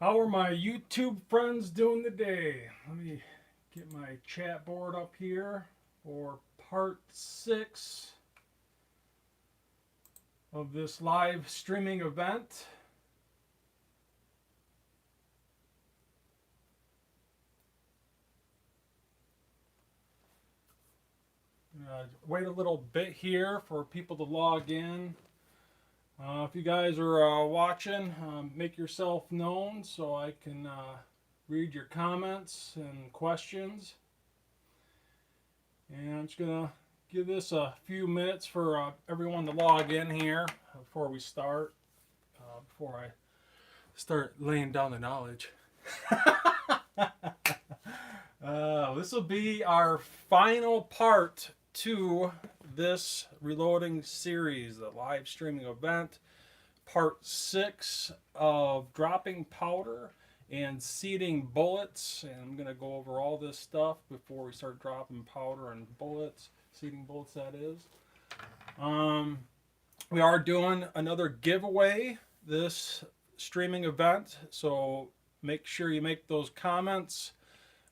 How are my YouTube friends doing today? Let me get my chat board up here for part 6 of this live streaming event. Wait a little bit here for people to log in. If you guys are watching, make yourself known so I can read your comments and questions. And I'm just going to give this a few minutes for everyone to log in here before we start, before I start laying down the knowledge. This will be our final part to this reloading series, the live streaming event, part 6 of dropping powder and seeding bullets. And I'm going to go over all this stuff before we start dropping powder and bullets, seeding bullets that is. We are doing another giveaway this streaming event, so make sure you make those comments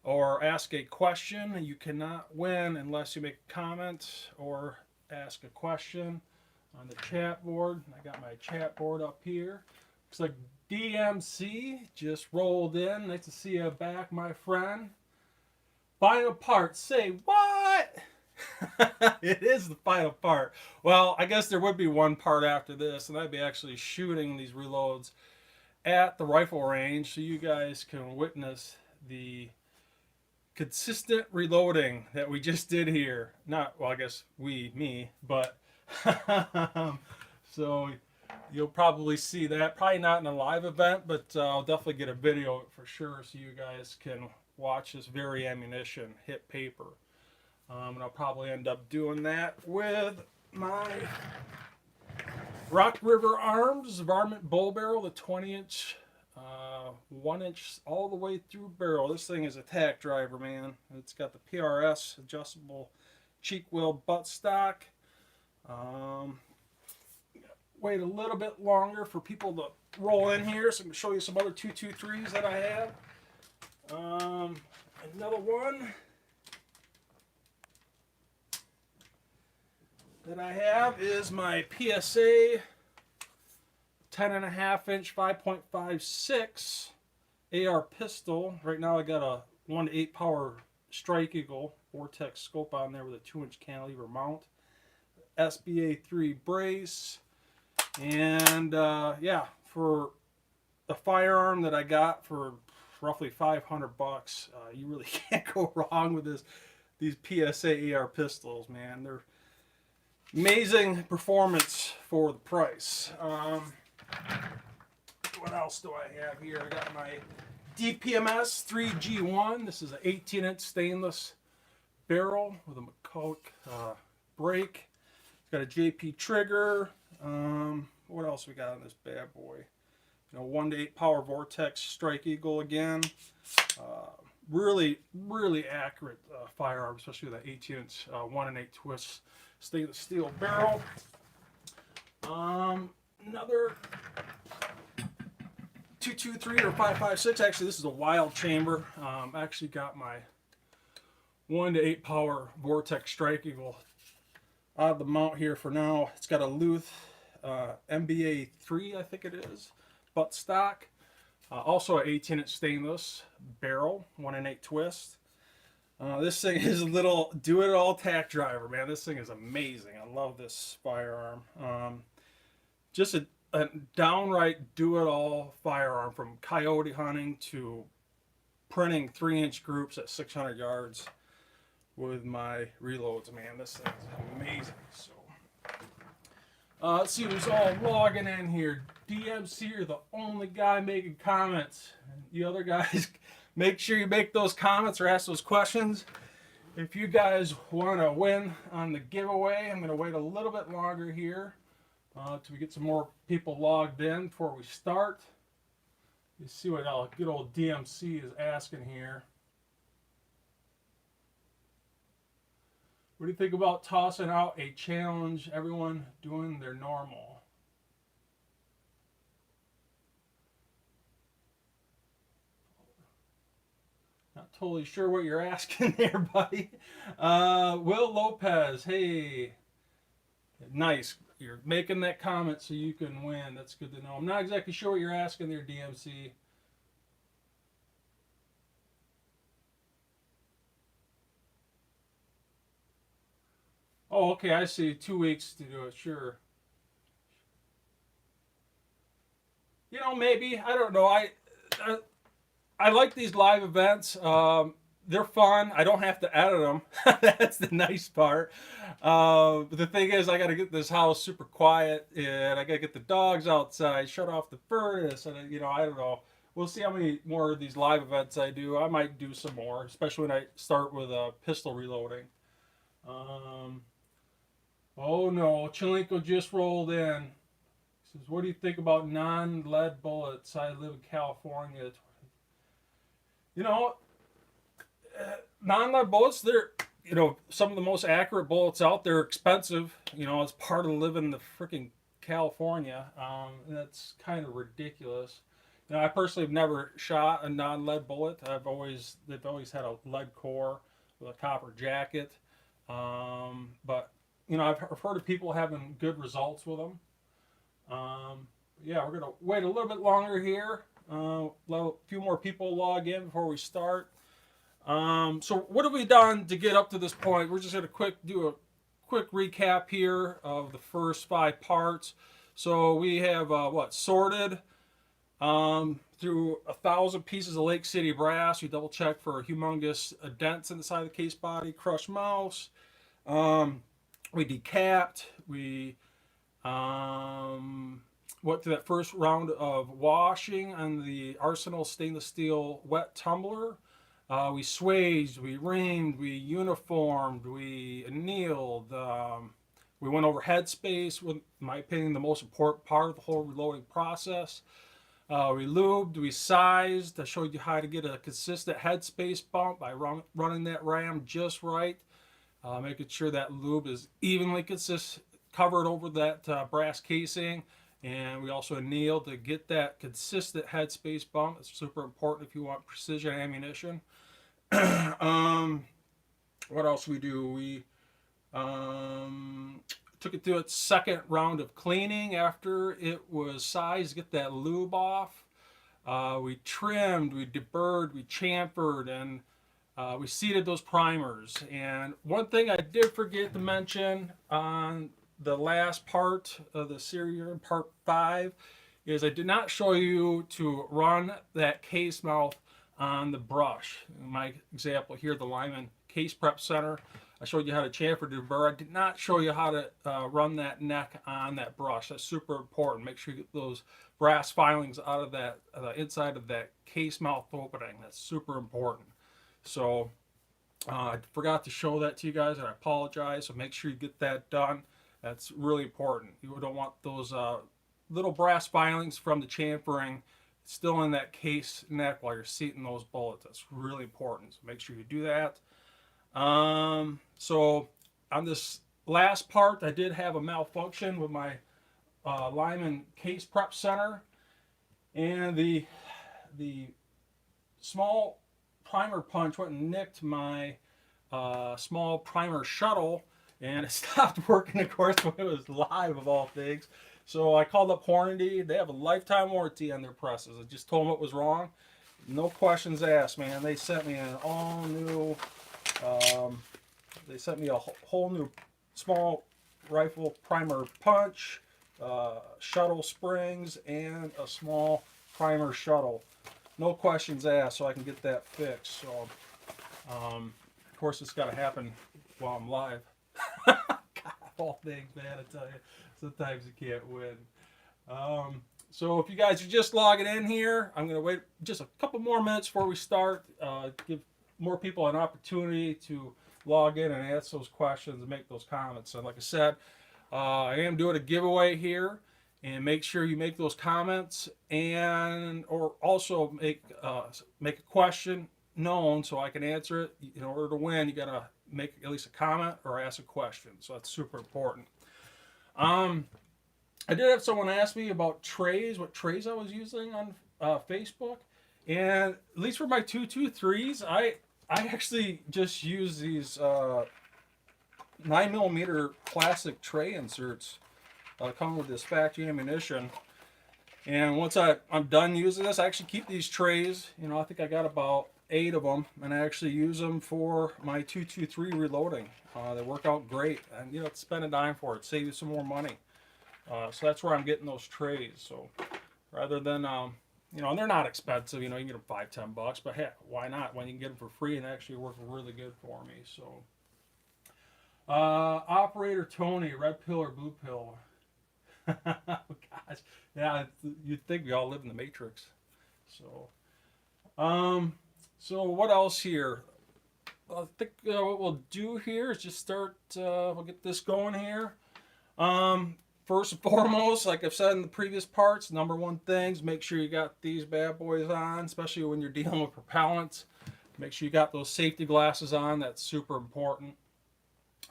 or ask a question. You cannot win unless you make a comment or ask a question on the chat board. I got my chat board up here. Looks like DMC just rolled in. Nice to see you back, my friend. Final part. Say what? It is the final part. Well, I guess there would be one part after this, and I'd be actually shooting these reloads at the rifle range so you guys can witness the consistent reloading that we just did here. Not, well, I guess me, but so you'll probably see that. Probably not in a live event, but I'll definitely get a video of it for sure so you guys can watch this very ammunition hit paper. And I'll probably end up doing that with my Rock River Arms varmint bull barrel, the 20-inch 1-inch all the way through barrel. This thing is a tack driver, man. It's got the PRS adjustable cheek wheel buttstock. Wait a little bit longer for people to roll in here, so I'm going to show you some other 223s that I have. Another one that I have is my PSA 10.5-inch 5.56 AR pistol. Right now I got a 1-to-8 power Strike Eagle Vortex scope on there with a 2-inch cantilever mount. SBA 3 brace. And yeah, for the firearm that I got for roughly $500, you really can't go wrong with these PSA AR pistols, man. They're amazing performance for the price. What else do I have here? I got my DPMS 3G1. This is an 18-inch stainless barrel with a McCulloch brake. It's got a JP trigger. What else we got on this bad boy? You know, 1-to-8 power Vortex Strike Eagle again. Really accurate firearm, especially with that 18-inch 1-in-8 twist stainless steel barrel. Another 223 or 556. Actually, this is a wild chamber. I actually got my 1-to-8 power Vortex Strike Eagle out of the mount here for now. It's got a Luth MBA 3, I think it is, buttstock. Also an 18-inch stainless barrel, 1-in-8 twist. This thing is a little do-it-all tack driver, man. This thing is amazing. I love this firearm. Just a downright do-it-all firearm, from coyote hunting to printing 3-inch groups at 600 yards with my reloads, man. This thing is amazing. So let's see who's all logging in here. DMC, you're the only guy making comments. You other guys, make sure you make those comments or ask those questions. If you guys want to win on the giveaway, I'm going to wait a little bit longer here till we get some more people logged in before we start. You see what good old DMC is asking here. What do you think about tossing out a challenge, everyone doing their normal? totally sure what you're asking there, buddy. Will Lopez, hey, nice. You're making that comment so you can win. That's good to know. I'm not exactly sure what you're asking there, DMC. Oh, okay, I see. 2 weeks to do it, sure. You know, maybe. I don't know. I, I like these live events. They're fun. I don't have to edit them. That's the nice part. But the thing is, I got to get this house super quiet, and I got to get the dogs outside, shut off the furnace, and you know, I don't know. We'll see how many more of these live events I do. I might do some more, especially when I start with pistol reloading. Um, oh no, Chilenko just rolled in. He says, "What do you think about non-lead bullets? I live in California." You know, non-lead bullets, they're, you know, some of the most accurate bullets out there. Expensive, you know, it's part of living in the freaking California. That's kind of ridiculous. You know, I personally have never shot a non-lead bullet. They've always had a lead core with a copper jacket. But you know, I've heard of people having good results with them. Yeah, we're gonna wait a little bit longer here. Let a few more people log in before we start. So what have we done to get up to this point? We're just going to do a quick recap here of the first 5 parts. So we have sorted through 1,000 pieces of Lake City brass. We double checked for humongous dents in the side of the case body, crushed mouse. We decapped. We went through that first round of washing on the Arsenal stainless steel wet tumbler. We swaged, we ringed, we uniformed, we annealed. We went over headspace, with, in my opinion, the most important part of the whole reloading process. We lubed, we sized. I showed you how to get a consistent headspace bump by running that ram just right, making sure that lube is evenly covered over that brass casing. And we also annealed to get that consistent headspace bump. It's super important if you want precision ammunition. What else we do? We took it through its second round of cleaning after it was sized to get that lube off. We trimmed, we deburred, we chamfered, and we seated those primers. And one thing I did forget to mention on the last part of the series, part 5, is I did not show you to run that case mouth on the brush. In my example here, the Lyman Case Prep Center, I showed you how to chamfer deburr. I did not show you how to run that neck on that brush. That's super important. Make sure you get those brass filings out of that inside of that case mouth opening. That's super important. So I forgot to show that to you guys, and I apologize. So make sure you get that done. That's really important. You don't want those little brass filings from the chamfering still in that case neck while you're seating those bullets. That's really important. So make sure you do that. So on this last part, I did have a malfunction with my Lyman Case Prep Center, and the small primer punch went and nicked my small primer shuttle, and it stopped working, of course, when it was live, of all things. So I called up Hornady. They have a lifetime warranty on their presses. I just told them what was wrong. No questions asked, man. They sent me an all new, they sent me a whole new small rifle primer punch, shuttle springs, and a small primer shuttle. No questions asked, so I can get that fixed. So, of course, it's got to happen while I'm live. God, all things, man, I tell you. Sometimes you can't win. So if you guys are just logging in here, I'm going to wait just a couple more minutes before we start. Give more people an opportunity to log in and ask those questions and make those comments. So like I said, I am doing a giveaway here. And make sure you make those comments, and or also make a question known so I can answer it. In order to win, you got to make at least a comment or ask a question. So that's super important. I did have someone ask me about trays, what trays I was using on Facebook, and at least for my 223s, I actually just use these 9mm plastic tray inserts come with this factory ammunition. And once I'm done using this, I actually keep these trays. You know, I think I got about 8 of them, and I actually use them for my 223 reloading. They work out great, and you know, spend a dime for it, save you some more money. So that's where I'm getting those trays. So rather than you know, and they're not expensive. You know, you can get them $5-10, but heck, why not? When you can get them for free and actually work really good for me. So, Operator Tony, red pill or blue pill? Oh, gosh, yeah, you'd think we all live in the Matrix. So, so what else here? I think what we'll do here is just start. We'll get this going here. First and foremost, like I've said in the previous parts, number one things, make sure you got these bad boys on, especially when you're dealing with propellants. Make sure you got those safety glasses on. That's super important.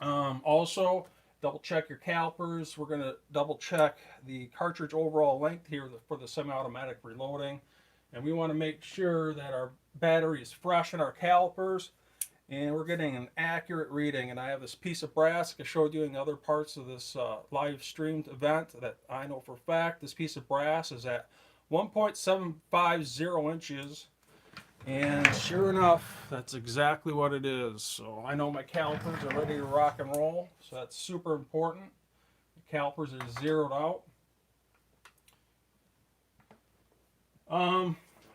Also, double check your calipers. We're going to double check the cartridge overall length here for the semi-automatic reloading. And we want to make sure that our battery is fresh in our calipers and we're getting an accurate reading. And I have this piece of brass I showed you in the other parts of this live streamed event that I know for a fact this piece of brass is at 1.750 inches. And sure enough, that's exactly what it is. So I know my calipers are ready to rock and roll. So that's super important. The calipers are zeroed out.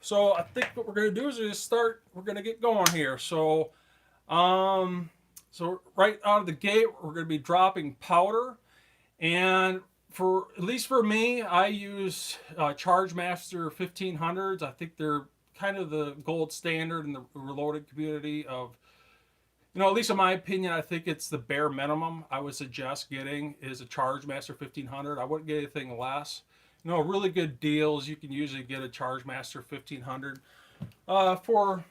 So I think what we're going to do is just start. We're going to get going here. So, so right out of the gate, we're going to be dropping powder. And for at least for me, I use Chargemaster 1500s. I think they're kind of the gold standard in the reloading community of, you know, at least in my opinion, I think it's the bare minimum I would suggest getting is a Chargemaster 1500. I wouldn't get anything less. You know, really good deals. You can usually get a Chargemaster 1500 for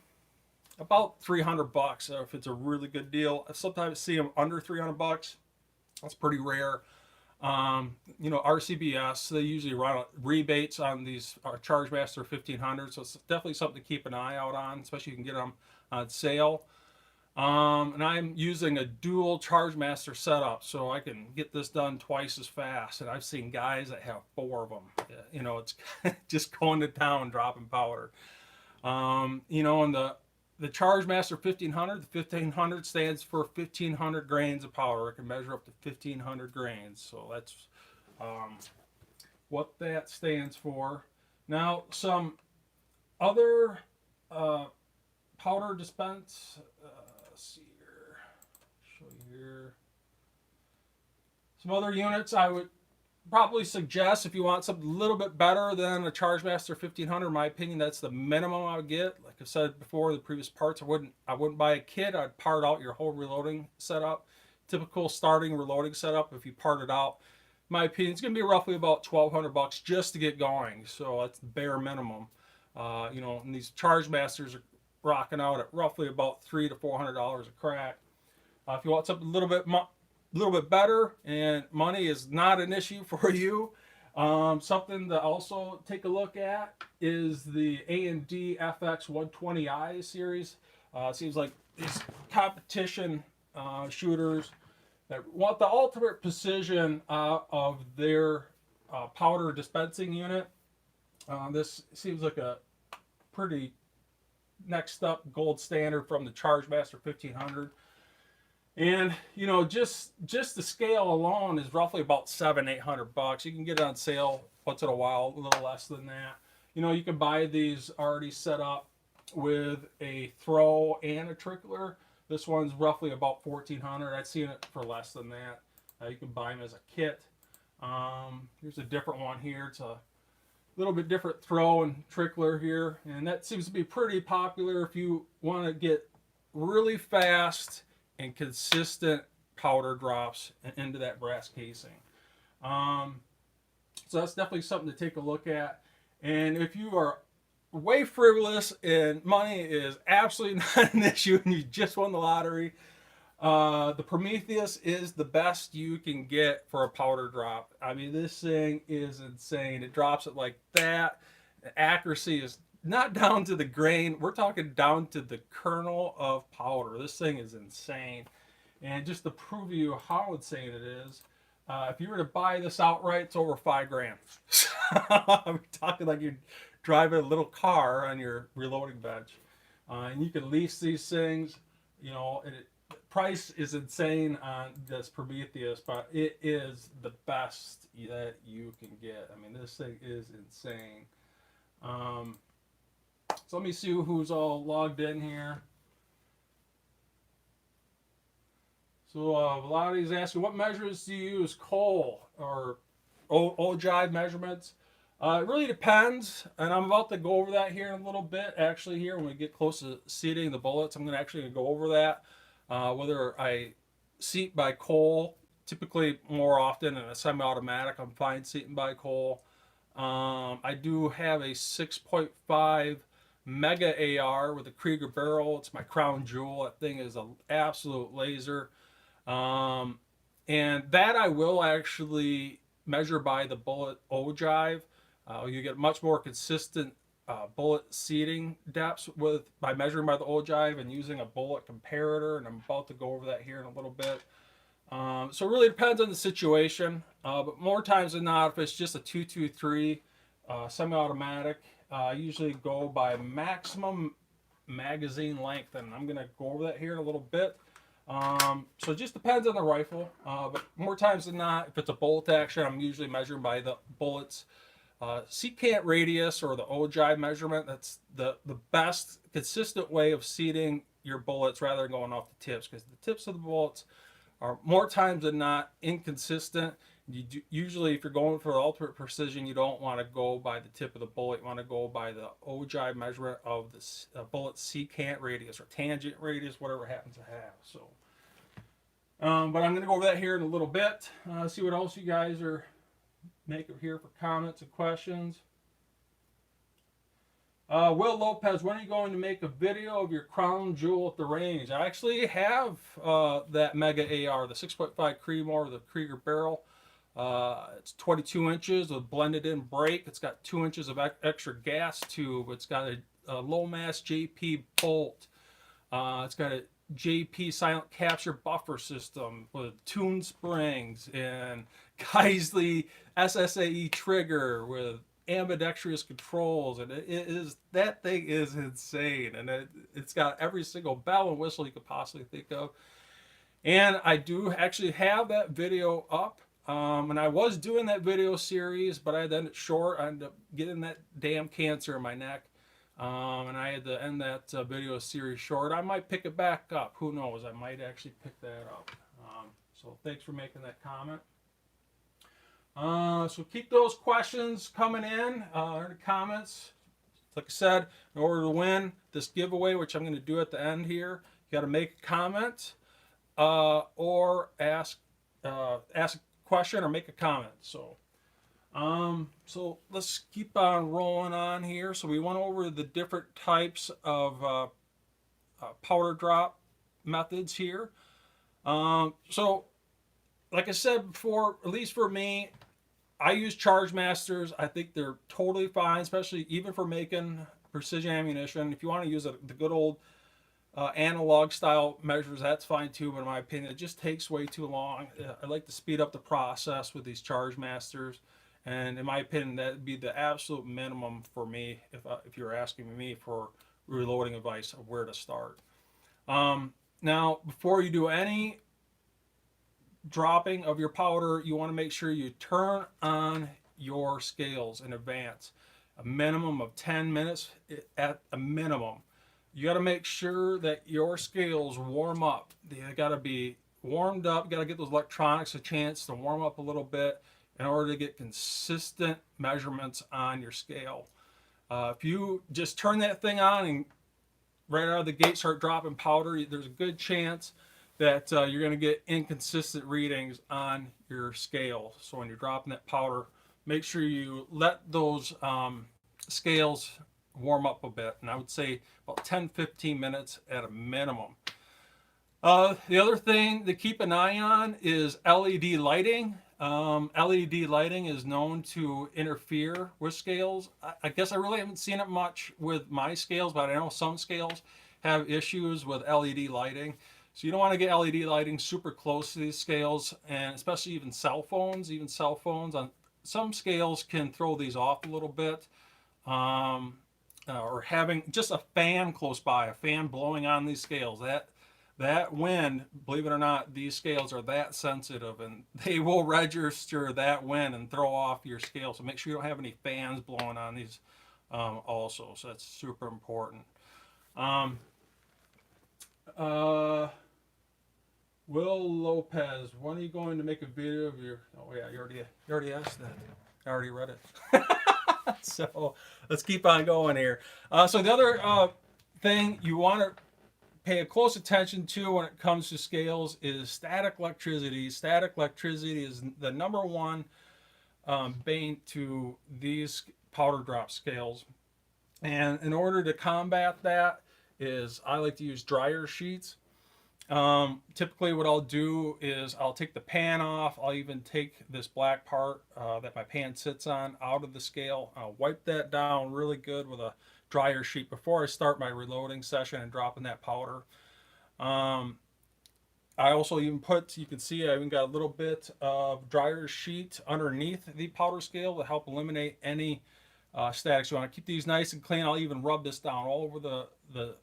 about $300 if it's a really good deal. I sometimes see them under $300. That's pretty rare. You know, RCBS, they usually run rebates on these Chargemaster 1500, so it's definitely something to keep an eye out on, especially you can get them on sale. And I'm using a dual Chargemaster setup, so I can get this done twice as fast. And I've seen guys that have 4 of them. You know, it's just going to town dropping powder. You know, and the Chargemaster 1500, the 1500 stands for 1500 grains of powder. It can measure up to 1500 grains. So that's what that stands for. Now, some other powder dispense. Let's see here. Show you here. Some other units I would probably suggest if you want something a little bit better than a Chargemaster 1500. In my opinion, that's the minimum I would get. Like I said before, the previous parts, I wouldn't buy a kit. I'd part out your whole reloading setup. Typical starting reloading setup. If you part it out, in my opinion, it's going to be roughly about $1,200 just to get going. So that's the bare minimum. You know, and these Chargemasters are rocking out at roughly about $300 to $400 a crack. If you want something a little bit better and money is not an issue for you, something to also take a look at is the A&D FX 120i series. Seems like these competition shooters that want the ultimate precision of their powder dispensing unit. This seems like a pretty next up gold standard from the Chargemaster 1500. And you know, just the scale alone is roughly about $700-800. You can get it on sale once in a while, a little less than that. You know, you can buy these already set up with a throw and a trickler. This one's roughly about $1,400. I've seen it for less than that. You can buy them as a kit. Here's a different one here. It's a little bit different throw and trickler here, and that seems to be pretty popular if you want to get really fast and consistent powder drops into that brass casing. So that's definitely something to take a look at. And if you are way frivolous and money is absolutely not an issue and you just won the lottery, the Prometheus is the best you can get for a powder drop. I mean, this thing is insane. It drops it like that. The accuracy is not down to the grain. We're talking down to the kernel of powder. This thing is insane. And just to prove you how insane it is, if you were to buy this outright, it's over $5 grand. I'm talking like you're driving a little car on your reloading bench. And you can lease these things. You know, price is insane on this Prometheus, but it is the best that you can get. I mean, this thing is insane. So let me see who's all logged in here. So a lot of these asking, what measures do you use? Coal or ogive measurements? It really depends, and I'm about to go over that here in a little bit. Actually, here when we get close to seating the bullets, I'm going to go over that. Whether I seat by coal, typically more often in a semi-automatic, I'm fine seating by coal. I do have a 6.5 Mega AR with a Krieger barrel. It's my crown jewel. That thing is an absolute laser. And that I will actually measure by the bullet ogive. You get much more consistent bullet seating depths by measuring by the ogive and using a bullet comparator, and I'm about to go over that here in a little bit. So it really depends on the situation, but more times than not, if it's just a 223 semi-automatic, I usually go by maximum magazine length, and I'm going to go over that here in a little bit. So it just depends on the rifle, but more times than not, if it's a bolt action, I'm usually measuring by the bullets secant radius or the ogive measurement. That's the best consistent way of seating your bullets rather than going off the tips, because the tips of the bullets are more times than not inconsistent. Usually if you're going for the ultimate precision, you don't want to go by the tip of the bullet. You want to go by the ogive measurement of the bullet secant radius or tangent radius, whatever it happens to have. So but I'm going to go over that here in a little bit. See what else you guys are making here for comments and questions. Will Lopez, when are you going to make a video of your crown jewel at the range? I actually have that Mega AR, the 6.5 Creedmoor, the Krieger barrel. It's 22 inches with blended in brake. It's got 2 inches of extra gas tube. It's got a low mass JP bolt. It's got a JP silent capture buffer system with tuned springs and Keisley SSAE trigger with ambidextrous controls, and that thing is insane, and it's got every single bell and whistle you could possibly think of. And I do actually have that video up, and I was doing that video series, but I had to end it short. I ended up getting that damn cancer in my neck, and I had to end that video series short. I might pick it back up. Who knows? I might actually pick that up. So thanks for making that comment. So keep those questions coming in the comments. Like I said, in order to win this giveaway, which I'm going to do at the end here, you got to make a comment or ask a question or make a comment. So let's keep on rolling on here. So we went over the different types of powder drop methods here. So like I said before, at least for me, I use Charge Masters. I think they're totally fine, especially even for making precision ammunition. If you want to use the good old analog style measures, that's fine too, but in my opinion, it just takes way too long. I like to speed up the process with these Charge Masters, and in my opinion, that'd be the absolute minimum for me if you're asking me for reloading advice of where to start. Now, before you do any dropping of your powder, you want to make sure you turn on your scales in advance. A minimum of 10 minutes at a minimum. You got to make sure that your scales warm up. They got to be warmed up. You got to get those electronics a chance to warm up a little bit in order to get consistent measurements on your scale. If you just turn that thing on and right out of the gate start dropping powder, there's a good chance that you're going to get inconsistent readings on your scale. So when you're dropping that powder, make sure you let those scales warm up a bit. And I would say about 10-15 minutes at a minimum. The other thing to keep an eye on is LED lighting. LED lighting is known to interfere with scales. I guess I really haven't seen it much with my scales, but I know some scales have issues with LED lighting. So you don't want to get LED lighting super close to these scales, and especially even cell phones. Even cell phones on some scales can throw these off a little bit. Or having just a fan close by, a fan blowing on these scales. That wind, believe it or not, these scales are that sensitive, and they will register that wind and throw off your scale. So make sure you don't have any fans blowing on these also. So that's super important. Um, uh, Will Lopez, when are you going to make a video of your? Oh yeah, you already asked that. I already read it. So let's keep on going here. So the other thing you want to pay a close attention to when it comes to scales is static electricity. Static electricity is the number one bane to these powder drop scales. And in order to combat that is I like to use dryer sheets. Typically what I'll do is I'll take the pan off. I'll even take this black part that my pan sits on out of the scale. I'll wipe that down really good with a dryer sheet before I start my reloading session and dropping that powder. I also even put, you can see I even got a little bit of dryer sheet underneath the powder scale to help eliminate any static. So I want to keep these nice and clean. I'll even rub this down all over the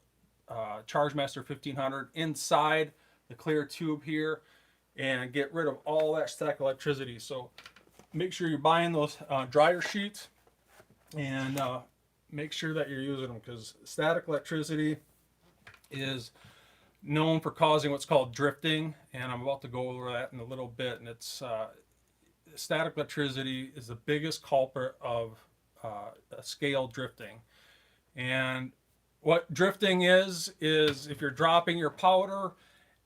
Chargemaster 1500 inside the clear tube here and get rid of all that static electricity. So make sure you're buying those dryer sheets and make sure that you're using them, because static electricity is known for causing what's called drifting, and I'm about to go over that in a little bit. And it's static electricity is the biggest culprit of scale drifting. And what drifting is if you're dropping your powder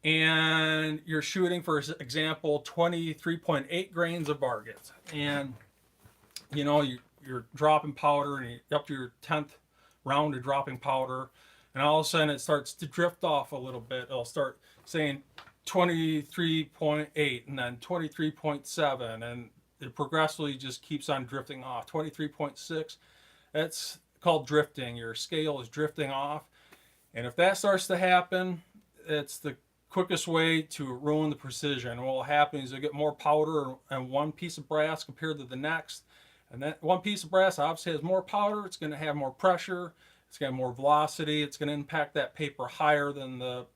and you're shooting, for example, 23.8 grains of barget, and you know you're dropping powder and you're up to your 10th round of dropping powder, and all of a sudden it starts to drift off a little bit. It'll start saying 23.8 and then 23.7, and it progressively just keeps on drifting off. 23.6, that's called drifting. Your scale is drifting off, and if that starts to happen, it's the quickest way to ruin the precision. What will happen is you'll get more powder and one piece of brass compared to the next, and that one piece of brass obviously has more powder. It's going to have more pressure, it's going to have more velocity, it's going to impact that paper higher than the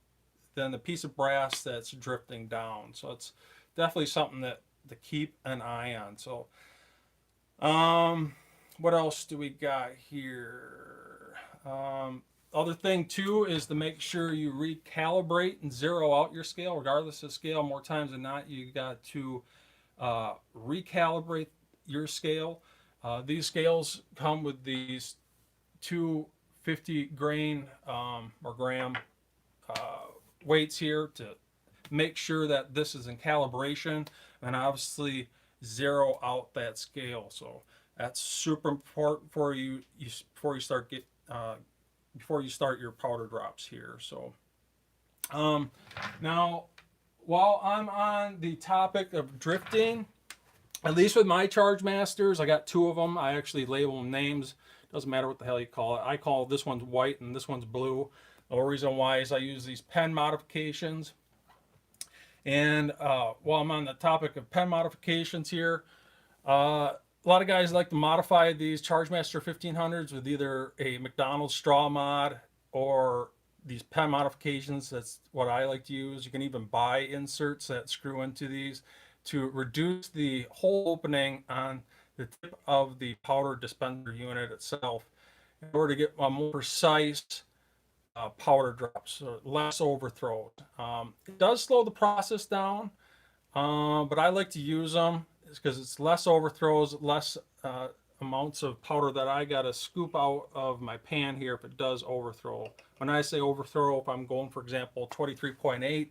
piece of brass that's drifting down. So it's definitely something that to keep an eye on. So what else do we got here? Other thing too is to make sure you recalibrate and zero out your scale. Regardless of scale, more times than not, you got to recalibrate your scale. These scales come with these 250 grain or gram weights here to make sure that this is in calibration, and obviously zero out that scale. So that's super important for you before you start your powder drops here. So now, while I'm on the topic of drifting, at least with my Chargemasters, I got two of them. I actually label them names. Doesn't matter what the hell you call it. I call this one's white and this one's blue. The reason why is I use these pen modifications. And while I'm on the topic of pen modifications here, a lot of guys like to modify these Chargemaster 1500s with either a McDonald's straw mod or these pen modifications. That's what I like to use. You can even buy inserts that screw into these to reduce the hole opening on the tip of the powder dispenser unit itself in order to get a more precise powder drops, so less overthrows. It does slow the process down, but I like to use them because it's less overthrows, less amounts of powder that I got to scoop out of my pan here if it does overthrow. When I say overthrow, if I'm going, for example, 23.8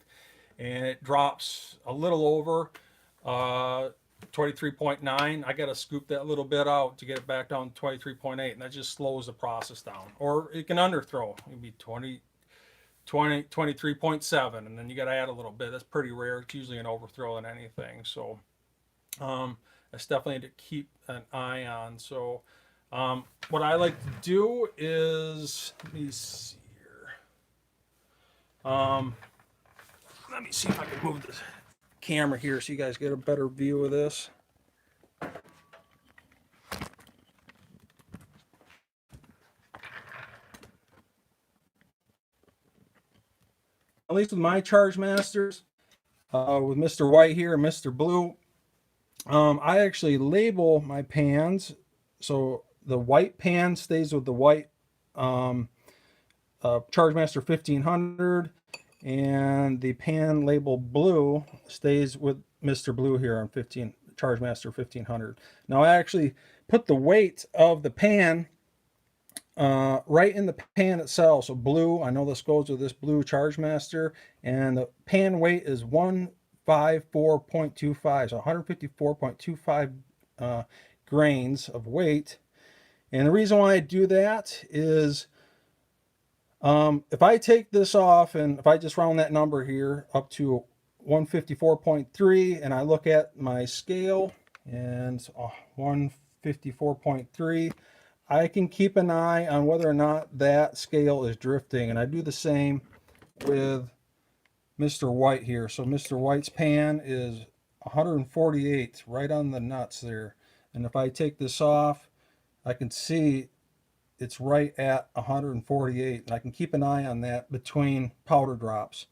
and it drops a little over 23.9, I got to scoop that little bit out to get it back down to 23.8, and that just slows the process down. Or it can underthrow. It can be 23.7, and then you got to add a little bit. That's pretty rare. It's usually an overthrow than anything. So That's definitely to keep an eye on. So what I like to do is, let me see here. Let me see if I can move this camera here so you guys get a better view of this. At least with my Charge Masters, with Mr. White here and Mr. Blue, I actually label my pans. So the white pan stays with the white Charge Master 1500, and the pan labeled blue stays with Mr. Blue here on Charge Master 1500. Now I actually put the weight of the pan right in the pan itself. So blue, I know this goes with this blue Charge Master, and the pan weight is 154.25, so 154.25 grains of weight. And the reason why I do that is if I take this off and if I just round that number here up to 154.3 and I look at my scale and 154.3, I can keep an eye on whether or not that scale is drifting. And I do the same with Mr. White here. So Mr. White's pan is 148, right on the nuts there. And if I take this off, I can see it's right at 148, and I can keep an eye on that between powder drops.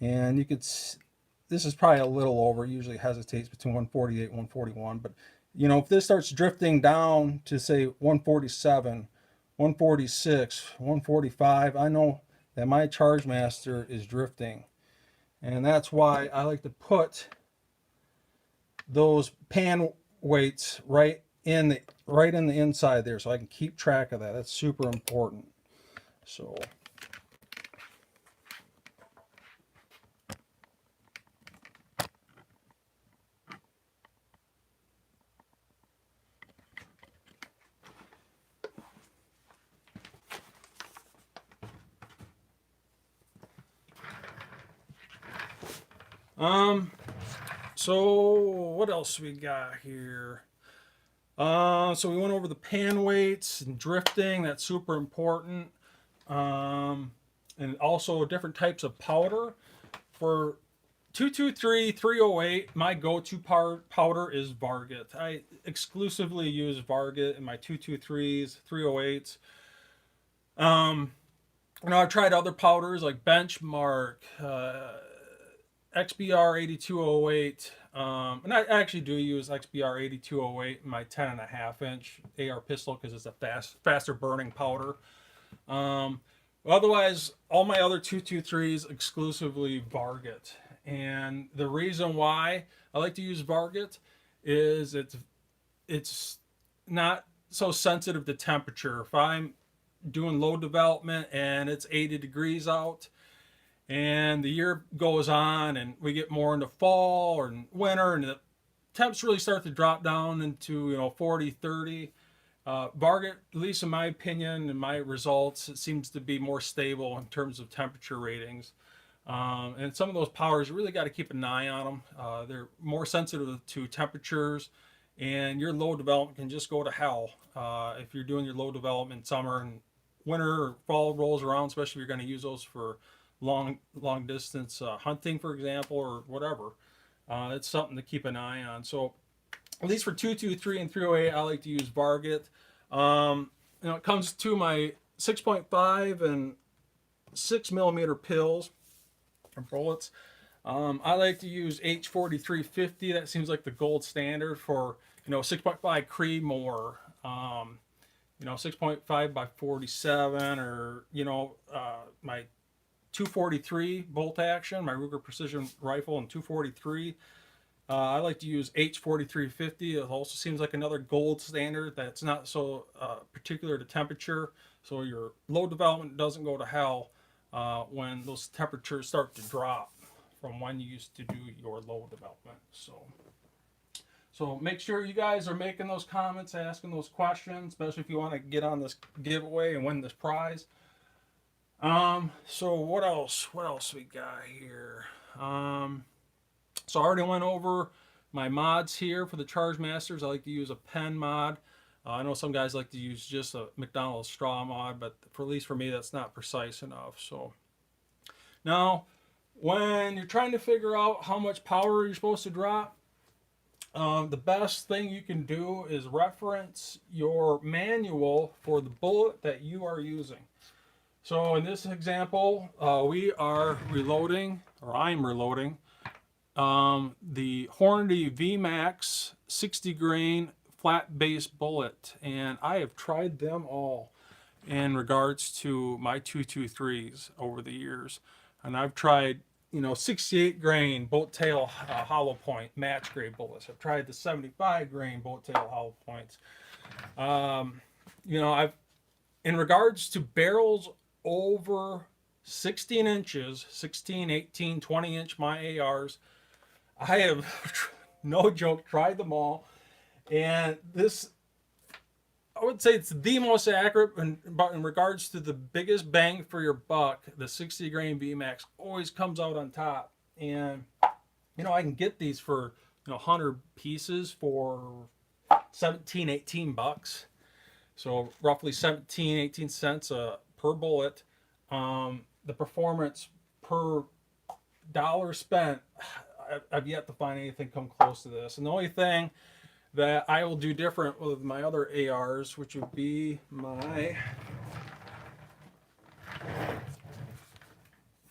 And you could, this is probably a little over, it usually hesitates between 148 and 141, but you know, if this starts drifting down to say 147, 146, 145, I know that my Charge Master is drifting. And that's why I like to put those pan weights right in the inside there, so I can keep track of that. That's super important. So so what else we got here? So we went over the pan weights and drifting. That's super important. And also different types of powder. For 223, 308, my go-to powder is Varget. I exclusively use Varget in my 223s, 308s. You know, I've tried other powders like Benchmark, XBR 8208, and I actually do use XBR 8208 in my 10.5-inch AR pistol because it's a faster burning powder. Otherwise, all my other 223s exclusively Varget, and the reason why I like to use Varget is it's not so sensitive to temperature. If I'm doing low development and it's 80 degrees out, and the year goes on and we get more into fall or winter and the temps really start to drop down into 40, 30, Varget, at least in my opinion and my results, it seems to be more stable in terms of temperature ratings. And some of those powders, you really got to keep an eye on them. They're more sensitive to temperatures, and your low development can just go to hell if you're doing your low development summer and winter or fall rolls around, especially if you're going to use those for long distance hunting, for example, or whatever. It's something to keep an eye on. So at least for 223 and 308, I like to use Varget. It comes to my 6.5 and 6mm pills or bullets. I like to use H4350. That seems like the gold standard for 6.5 Creedmoor. 6.5 by 47, or my 243 bolt action, my Ruger Precision Rifle and 243. I like to use H4350. It also seems like another gold standard that's not so particular to temperature, so your low development doesn't go to hell when those temperatures start to drop from when you used to do your low development. So make sure you guys are making those comments, asking those questions, especially if you want to get on this giveaway and win this prize. So what else we got here? So I already went over my mods here for the Charge Masters. I like to use a pen mod. I know some guys like to use just a McDonald's straw mod, but for at least for me, that's not precise enough. So now, when you're trying to figure out how much power you're supposed to drop, the best thing you can do is reference your manual for the bullet that you are using. So in this example, we are reloading, or I'm reloading, the Hornady VMAX 60 grain flat base bullet, and I have tried them all in regards to my 223s over the years. And I've tried, 68 grain bolt tail hollow point match grade bullets. I've tried the 75 grain bolt tail hollow points. I've, in regards to barrels over 16 inches, 16, 18, 20 inch my ARs, I have, no joke, tried them all. And this, I would say it's the most accurate, but in regards to the biggest bang for your buck, the 60 grain VMAX always comes out on top. And, I can get these for, 100 pieces for 17, 18 bucks. So roughly 17, 18 cents per bullet. The performance per dollar spent, I've yet to find anything come close to this. And the only thing that I will do different with my other ARs, which would be my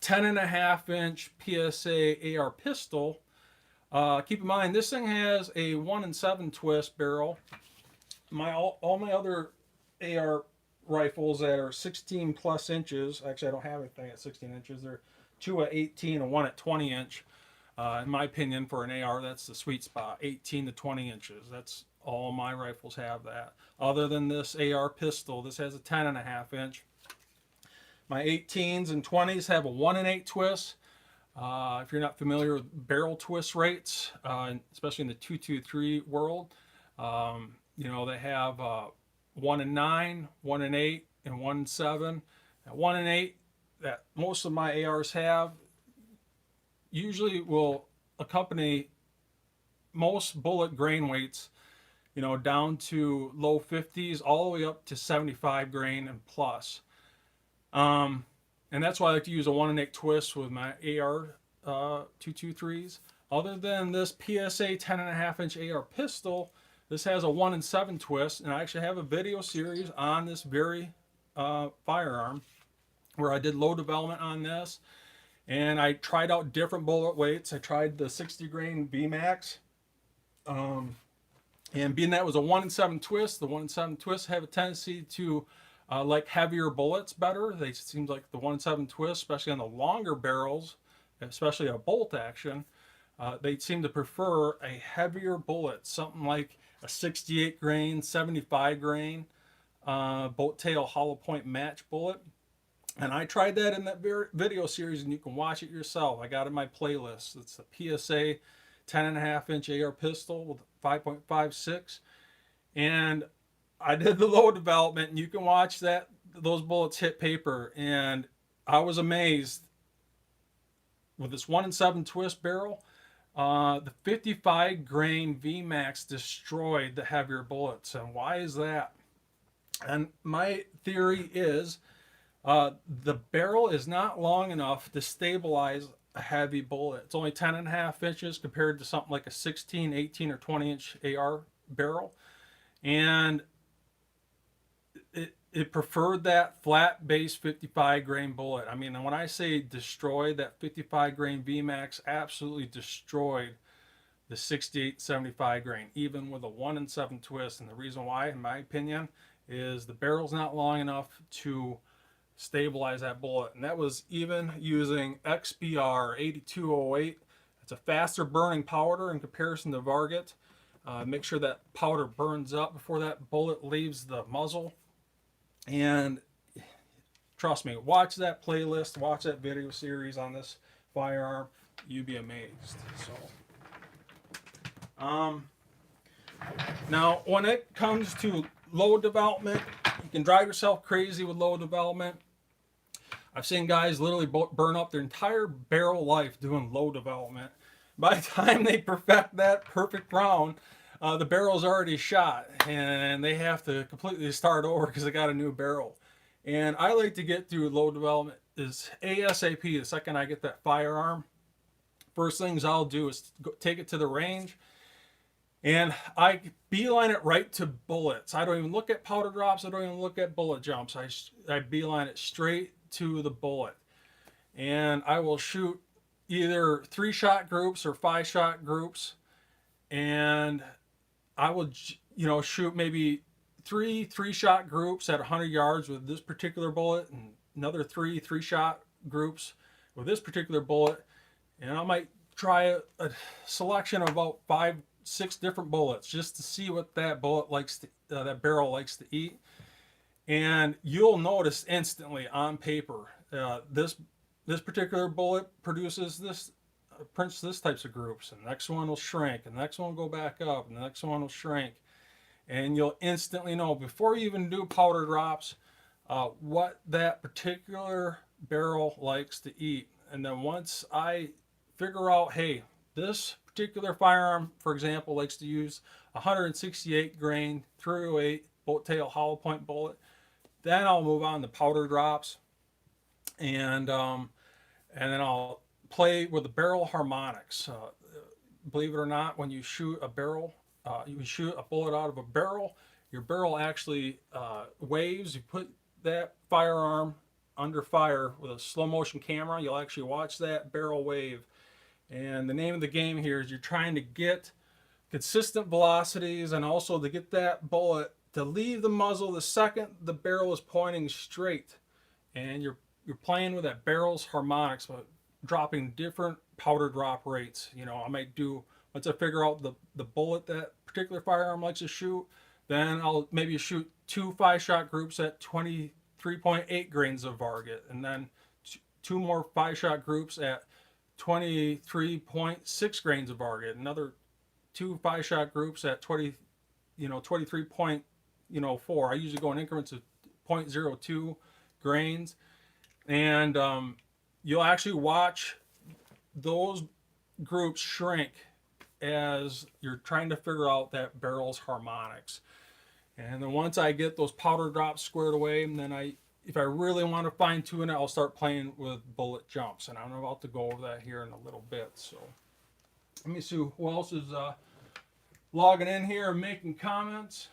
10.5 inch PSA AR pistol. Keep in mind, this thing has a 1 7 twist barrel. All my other AR rifles that are 16 plus inches, actually I don't have anything at 16 inches, they're 2 at 18 and 1 at 20 inch. In my opinion, for an AR, that's the sweet spot, 18 to 20 inches. That's all my rifles have that. Other than this AR pistol, this has a 10.5 inch. My 18s and 20s have a 1 8 twist. If you're not familiar with barrel twist rates, especially in the 223 world, they have 1 9, 1 8, and 1 7. Now, 1 8 that most of my ARs have usually will accompany most bullet grain weights, down to low 50s, all the way up to 75 grain and plus. And that's why I like to use a 1 8 twist with my AR 223s. Other than this PSA 10.5 inch AR pistol, this has a 1 7 twist, and I actually have a video series on this very firearm where I did low development on this. And I tried out different bullet weights. I tried the 60 grain VMAX. And being that it was a 1 7 twist, the 1 7 twists have a tendency to like heavier bullets better. They seem like the 1 7 twist, especially on the longer barrels, especially a bolt action, they seem to prefer a heavier bullet, something like a 68 grain, 75 grain bolt tail hollow point match bullet. And I tried that in that video series, and you can watch it yourself. I got it in my playlist. It's the PSA 10.5 inch AR pistol with 5.56. And I did the low development, and you can watch those bullets hit paper. And I was amazed with this 1 7 twist barrel. The 55 grain VMAX destroyed the heavier bullets. And why is that? And my theory is, the barrel is not long enough to stabilize a heavy bullet. It's only 10.5 inches compared to something like a 16, 18, or 20 inch AR barrel. And it preferred that flat base 55 grain bullet. I mean, and when I say destroyed, that 55 grain VMAX absolutely destroyed the 68, 75 grain, even with a 1 7 twist. And the reason why, in my opinion, is the barrel's not long enough to stabilize that bullet. And that was even using XBR 8208. It's a faster burning powder in comparison to Varget. Make sure that powder burns up before that bullet leaves the muzzle. And trust me, watch that playlist, watch that video series on this firearm. You'd be amazed. So, now when it comes to low development, you can drive yourself crazy with low development. I've seen guys literally burn up their entire barrel life doing low development. by the time they perfect that perfect round, the barrel's already shot, and they have to completely start over because they got a new barrel. And I like to get through load development is ASAP. The second I get that firearm, first things I'll do is take it to the range, and I beeline it right to bullets. I don't even look at powder drops. I don't even look at bullet jumps. I beeline it straight to the bullet, and I will shoot either 3-shot groups or 5-shot groups, and I will, shoot maybe three-shot groups at 100 yards with this particular bullet, and another three-shot groups with this particular bullet, and I might try a selection of about 5-6 different bullets just to see what that bullet likes to, that barrel likes to eat. And you'll notice instantly on paper, this particular bullet produces this, prints this types of groups, and the next one will shrink, and the next one will go back up, and the next one will shrink, and you'll instantly know before you even do powder drops what that particular barrel likes to eat. And then once I figure out, hey, this particular firearm, for example, likes to use 168 grain 308 bolt tail hollow point bullet, then I'll move on to powder drops, and then I'll play with the barrel harmonics. Believe it or not, when you shoot a barrel, you shoot a bullet out of a barrel, your barrel actually waves. You put that firearm under fire with a slow motion camera, you'll actually watch that barrel wave. And the name of the game here is you're trying to get consistent velocities, and also to get that bullet to leave the muzzle the second the barrel is pointing straight. And you're playing with that barrel's harmonics, but dropping different powder drop rates. I might do, once I figure out the bullet that particular firearm likes to shoot, then I'll maybe shoot 2 5-shot groups at 23.8 grains of Varget, and then 2 more 5-shot groups at 23.6 grains of Varget, another 2 5-shot groups at 23.4. I usually go in increments of 0.02 grains, and you'll actually watch those groups shrink as you're trying to figure out that barrel's harmonics. And then once I get those powder drops squared away, and then if I really want to fine tune it, I'll start playing with bullet jumps, and I'm about to go over that here in a little bit. So let me see who else is logging in here and making comments.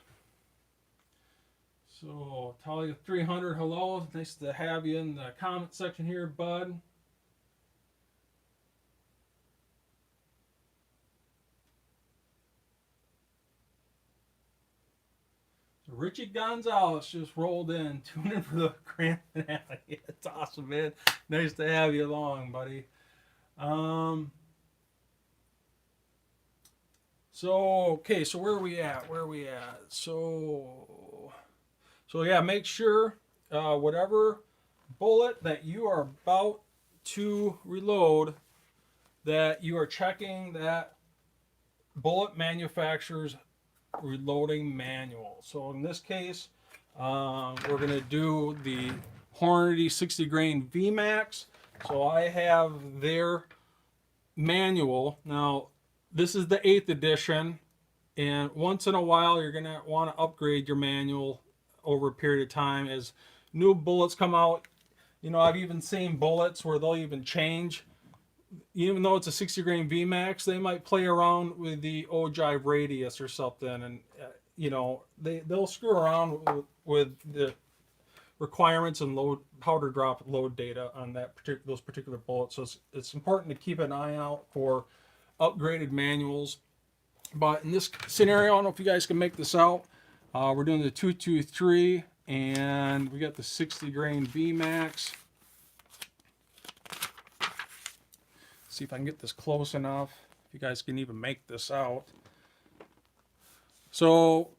So Talia 300, hello, nice to have you in the comment section here, bud. Richie Gonzalez just rolled in, tuning for the grand finale. It's awesome, man. Nice to have you along, buddy. So where are we at? So yeah, make sure whatever bullet that you are about to reload, that you are checking that bullet manufacturer's reloading manual. So in this case, we're going to do the Hornady 60 grain VMAX. So I have their manual. Now, this is the 8th edition, and once in a while you're going to want to upgrade your manual over a period of time as new bullets come out. I've even seen bullets where they'll even change. Even though it's a 60 grain VMAX, they might play around with the ogive radius or something, and they'll screw around with the requirements and powder drop load data on those particular bullets. So it's important to keep an eye out for upgraded manuals. But in this scenario, I don't know if you guys can make this out. We're doing the 223, and we got the 60 grain VMAX. See if I can get this close enough, if you guys can even make this out. So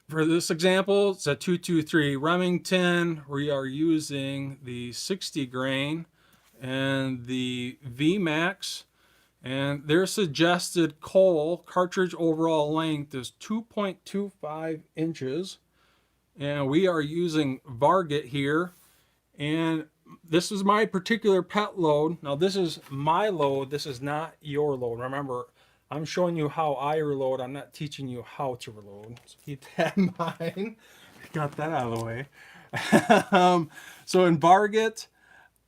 for this example, it's a 223 Remington. We are using the 60 grain and the VMAX, and their suggested Cole cartridge overall length is 2.25 inches, and we are using Varget here. And this is my particular pet load. Now this is my load. This is not your load. Remember, I'm showing you how I reload. I'm not teaching you how to reload. So keep that in mind. Got that out of the way. So in Varget,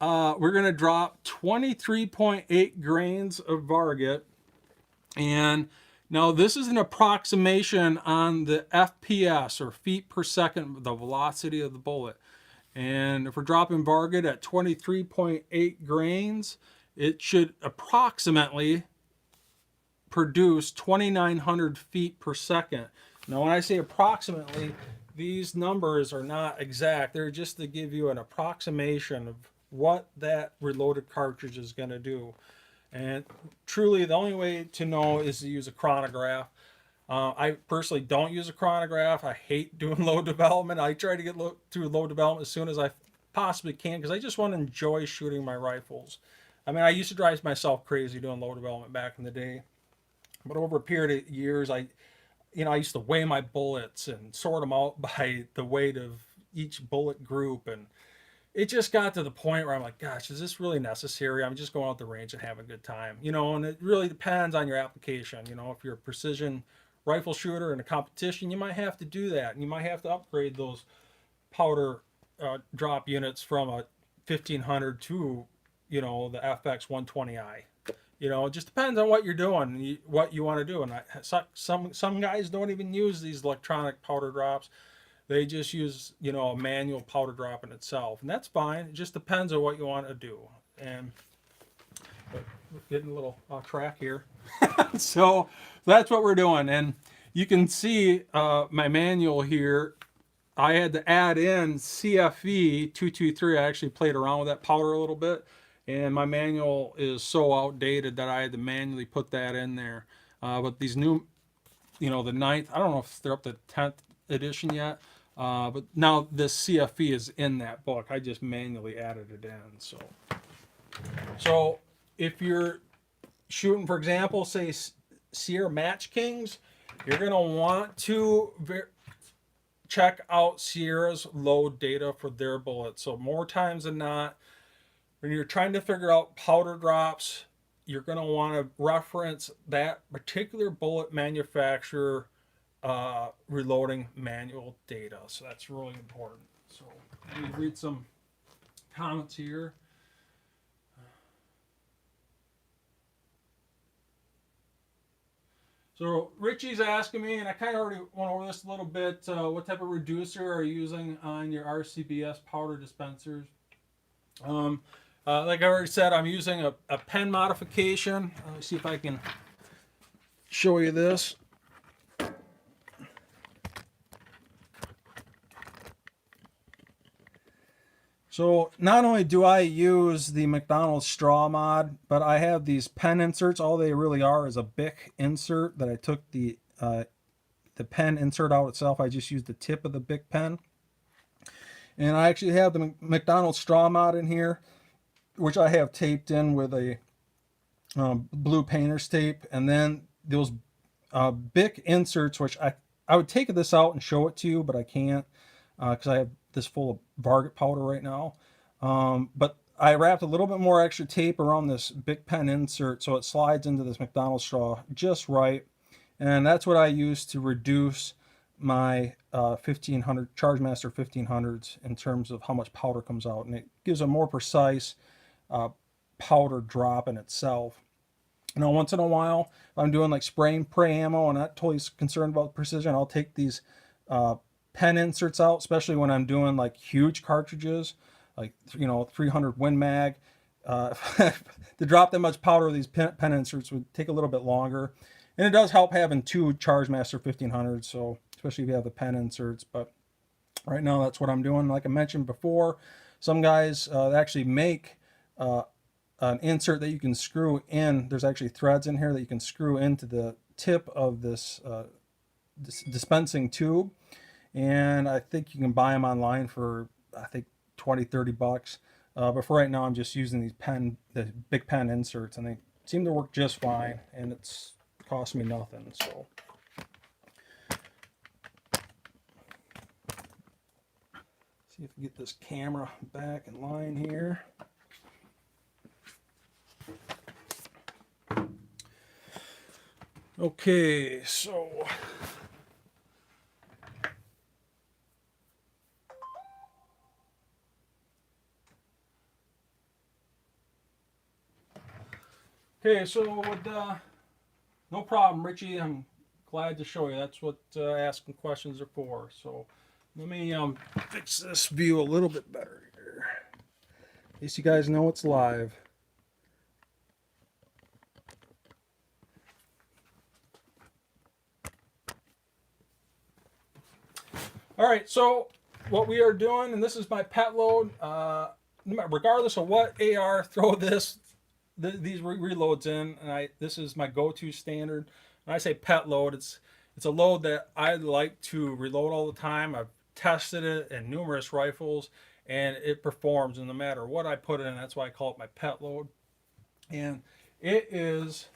we're going to drop 23.8 grains of Varget. And now this is an approximation on the FPS, or feet per second, the velocity of the bullet. And if we're dropping Varget at 23.8 grains, it should approximately produce 2,900 feet per second. Now, when I say approximately, these numbers are not exact. They're just to give you an approximation of what that reloaded cartridge is going to do. And truly, the only way to know is to use a chronograph. I personally don't use a chronograph. I hate doing load development. I try to get through load development as soon as I possibly can, because I just want to enjoy shooting my rifles. I mean, I used to drive myself crazy doing load development back in the day, but over a period of years, I used to weigh my bullets and sort them out by the weight of each bullet group, and it just got to the point where I'm like, gosh, is this really necessary? I'm just going out the range and having a good time, and it really depends on your application. If you're a precision rifle shooter in a competition, you might have to do that, and you might have to upgrade those powder drop units from a 1500 to the FX 120i. It just depends on what you're doing, what you want to do. And some guys don't even use these electronic powder drops. They just use a manual powder drop in itself, and that's fine. It just depends on what you want to do. And we're getting a little off track here. So that's what we're doing. And you can see my manual here. I had to add in CFE 223. I actually played around with that powder a little bit, and my manual is so outdated that I had to manually put that in there. But these new, the 9th, I don't know if they're up to 10th edition yet, but now this CFE is in that book. I just manually added it in. So if you're shooting, for example, say Sierra Match Kings, you're going to want to check out Sierra's load data for their bullets. So more times than not, when you're trying to figure out powder drops, you're going to want to reference that particular bullet manufacturer reloading manual data. So that's really important. So let me read some comments here. So Richie's asking me, and I kind of already went over this a little bit, what type of reducer are you using on your RCBS powder dispensers? Like I already said, I'm using a pen modification. Let me see if I can show you this. So not only do I use the McDonald's straw mod, but I have these pen inserts. All they really are is a Bic insert that I took the pen insert out itself. I just used the tip of the Bic pen. And I actually have the McDonald's straw mod in here, which I have taped in with a blue painter's tape. And then those Bic inserts, which I would take this out and show it to you, but I can't because I have this full of Varget powder right now. But I wrapped a little bit more extra tape around this Bic pen insert so it slides into this McDonald's straw just right. And that's what I use to reduce my 1500 Chargemaster 1500s in terms of how much powder comes out. And it gives a more precise powder drop in itself. Once in a while, if I'm doing like spray and pray ammo and I'm not totally concerned about precision, I'll take these pen inserts out, especially when I'm doing like huge cartridges, like 300 Win Mag. To drop that much powder, these pen inserts would take a little bit longer, and it does help having two Chargemaster 1500s. So especially if you have the pen inserts. But right now, that's what I'm doing. Like I mentioned before, some guys actually make an insert that you can screw in. There's actually threads in here that you can screw into the tip of this dispensing tube. And I think you can buy them online for, I think, $20-30. But for right now, I'm just using the Bic pen inserts, and they seem to work just fine, and it's cost me nothing. So See if we get this camera back in line here. Okay, so with no problem, Richie. I'm glad to show you. That's what asking questions are for. So let me fix this view a little bit better here, in case you guys know it's live. All right, so what we are doing, and this is my pet load. Regardless of what AR throw these reloads in, and this is my go-to standard. When I say pet load, it's a load that I like to reload all the time. I've tested it in numerous rifles, and it performs. And no matter what I put in, that's why I call it my pet load. And it is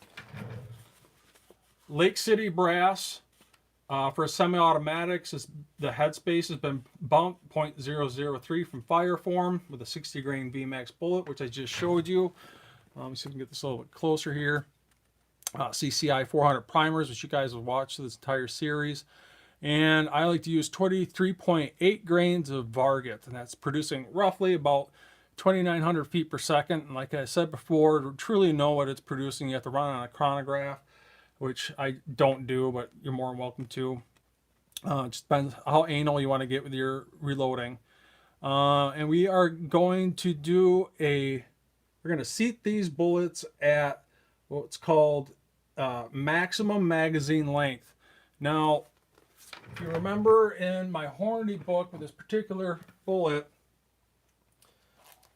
Lake City brass. For semi-automatics, the headspace has been bumped 0.003 from Fireform with a 60 grain VMAX bullet, which I just showed you. Let me see if we can get this a little bit closer here. CCI 400 primers, which you guys have watched this entire series. And I like to use 23.8 grains of Varget, and that's producing roughly about 2,900 feet per second. And like I said before, to truly know what it's producing, you have to run on a chronograph, which I don't do, but you're more than welcome to. It just depends how anal you want to get with your reloading. And we are going to we're going to seat these bullets at what's called maximum magazine length. Now, if you remember in my Hornady book with this particular bullet,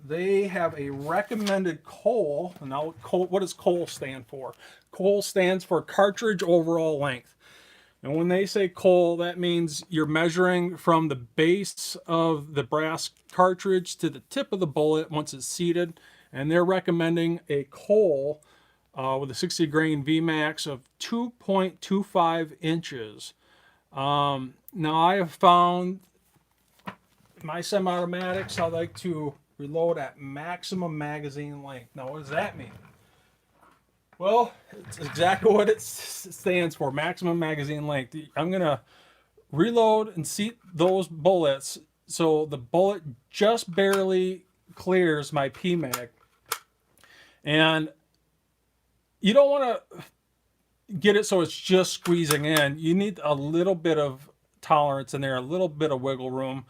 they have a recommended COL. Now, what does COL stand for? COL stands for cartridge overall length. And when they say COL, that means you're measuring from the base of the brass cartridge to the tip of the bullet once it's seated. And they're recommending a COL with a 60 grain VMAX of 2.25 inches. Now, I have found my semi-automatics, I like to reload at maximum magazine length. Now, what does that mean? Well, it's exactly what it stands for, maximum magazine length. I'm going to reload and seat those bullets so the bullet just barely clears my PMAG. And you don't want to get it so it's just squeezing in. You need a little bit of tolerance in there, a little bit of wiggle room.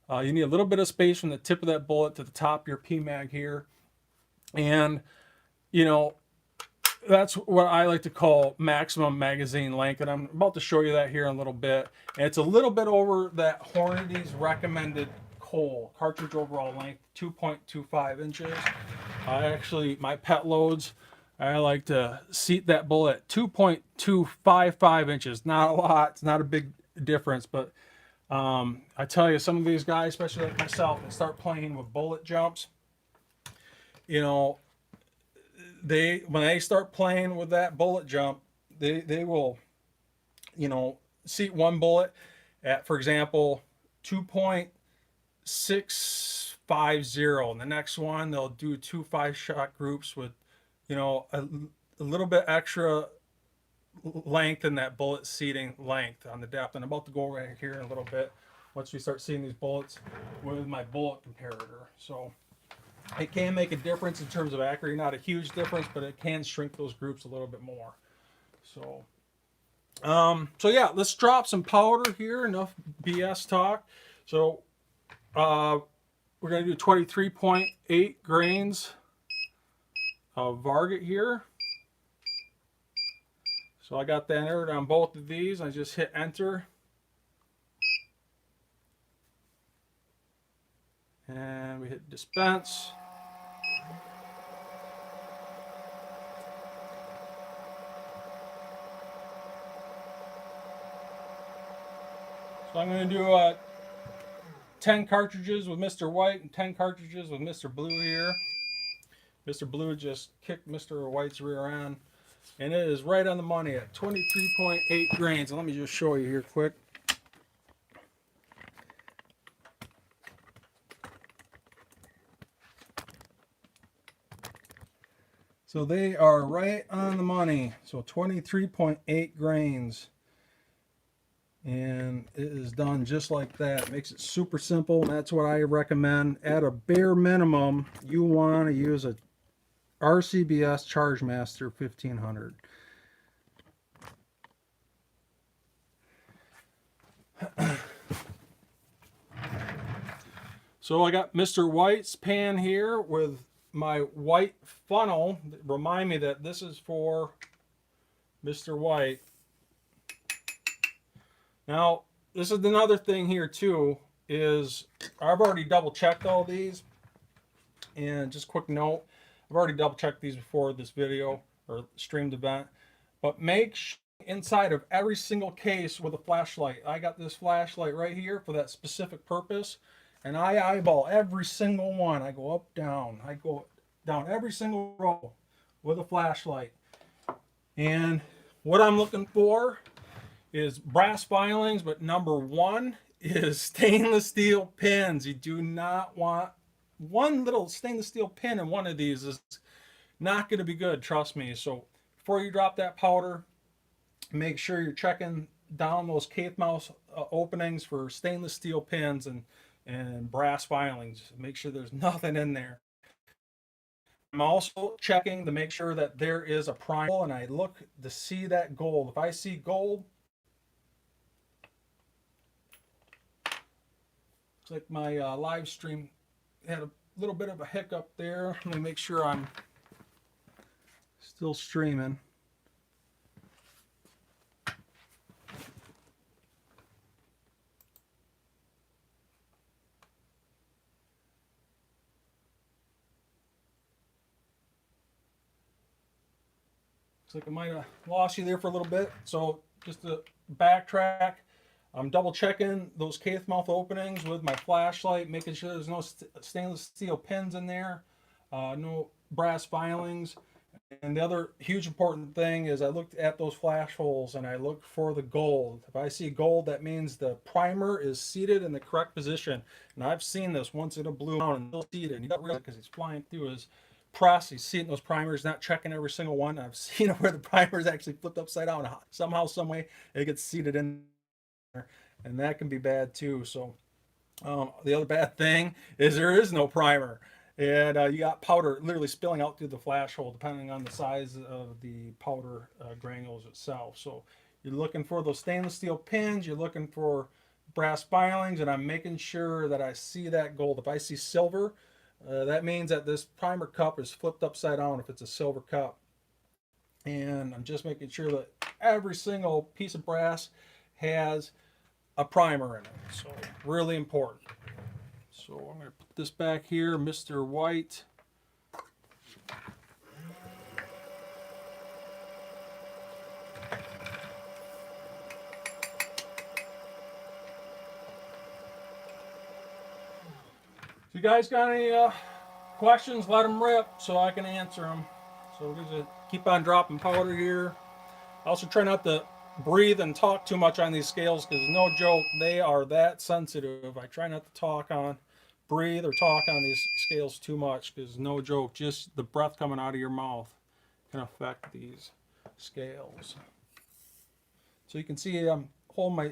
You need a little bit of space from the tip of that bullet to the top of your PMAG here. And, you know, that's what I like to call maximum magazine length. And I'm about to show you that here in a little bit. And it's a little bit over that Hornady's recommended COL, cartridge overall length, 2.25 inches. My pet loads, I like to seat that bullet 2.255 inches. Not a lot. It's not a big difference, but I tell you, some of these guys, especially like myself, they start playing with bullet jumps. You know, when they start playing with that bullet jump, they will, you know, seat one bullet at, for example, 2.650, and the next one they'll do 2 5-shot groups with, you know, a little bit extra length in that bullet seating length on the depth. And I'm about to go right here in a little bit once we start seeing these bullets with my bullet comparator. So it can make a difference in terms of accuracy, not a huge difference, but it can shrink those groups a little bit more. So yeah, let's drop some powder here. Enough BS talk. So we're going to do 23.8 grains of Varget here. So I got that entered on both of these. I just hit enter. And we hit dispense. So I'm going to do 10 cartridges with Mr. White and 10 cartridges with Mr. Blue here. Mr. Blue just kicked Mr. White's rear end. And it is right on the money at 23.8 grains. And let me just show you here quick. So they are right on the money. So 23.8 grains. And it is done just like that. Makes it super simple, and that's what I recommend. At a bare minimum, you want to use a RCBS Chargemaster 1500. So I got Mr. White's pan here with my white funnel. Remind me that this is for Mr. White. Now, this is another thing here too, is I've already double checked all these. And just quick note, I've already double checked these before this video or streamed event, but make sure inside of every single case with a flashlight. I got this flashlight right here for that specific purpose, and I eyeball every single one. I go up, down. I go down every single row with a flashlight. And what I'm looking for is brass filings, but number one is stainless steel pins. You do not want one little stainless steel pin in one of these is not going to be good, trust me. So before you drop that powder, make sure you're checking down those case mouth openings for stainless steel pins and brass filings. Make sure there's nothing in there. I'm also checking to make sure that there is a primer, and I look to see that gold. If I see gold, looks like my live stream had a little bit of a hiccup there. Let me make sure I'm still streaming. Looks like I might have lost you there for a little bit. So just to backtrack, I'm double checking those case mouth openings with my flashlight, making sure there's no stainless steel pins in there, no brass filings. And the other huge important thing is I looked at those flash holes and I look for the gold. If I see gold, that means the primer is seated in the correct position. And I've seen this once in a blue mountain and still seated. And you got real because he's flying through his press. He's seeing those primers, not checking every single one. I've seen where the primer is actually flipped upside down. Somehow, some way, it gets seated in there, and that can be bad too. So the other bad thing is there is no primer. And you got powder literally spilling out through the flash hole, depending on the size of the powder granules itself. So you're looking for those stainless steel pins, you're looking for brass filings, and I'm making sure that I see that gold. If I see silver, that means that this primer cup is flipped upside down if it's a silver cup. And I'm just making sure that every single piece of brass has a primer in it. So really important. So I'm going to put this back here, Mr. White. If you guys got any questions, let them rip so I can answer them. So we're going to keep on dropping powder here. I also try not to breathe and talk too much on these scales because no joke, they are that sensitive. I try not to breathe or talk on these scales too much because no joke, just the breath coming out of your mouth can affect these scales. So you can see I'm holding my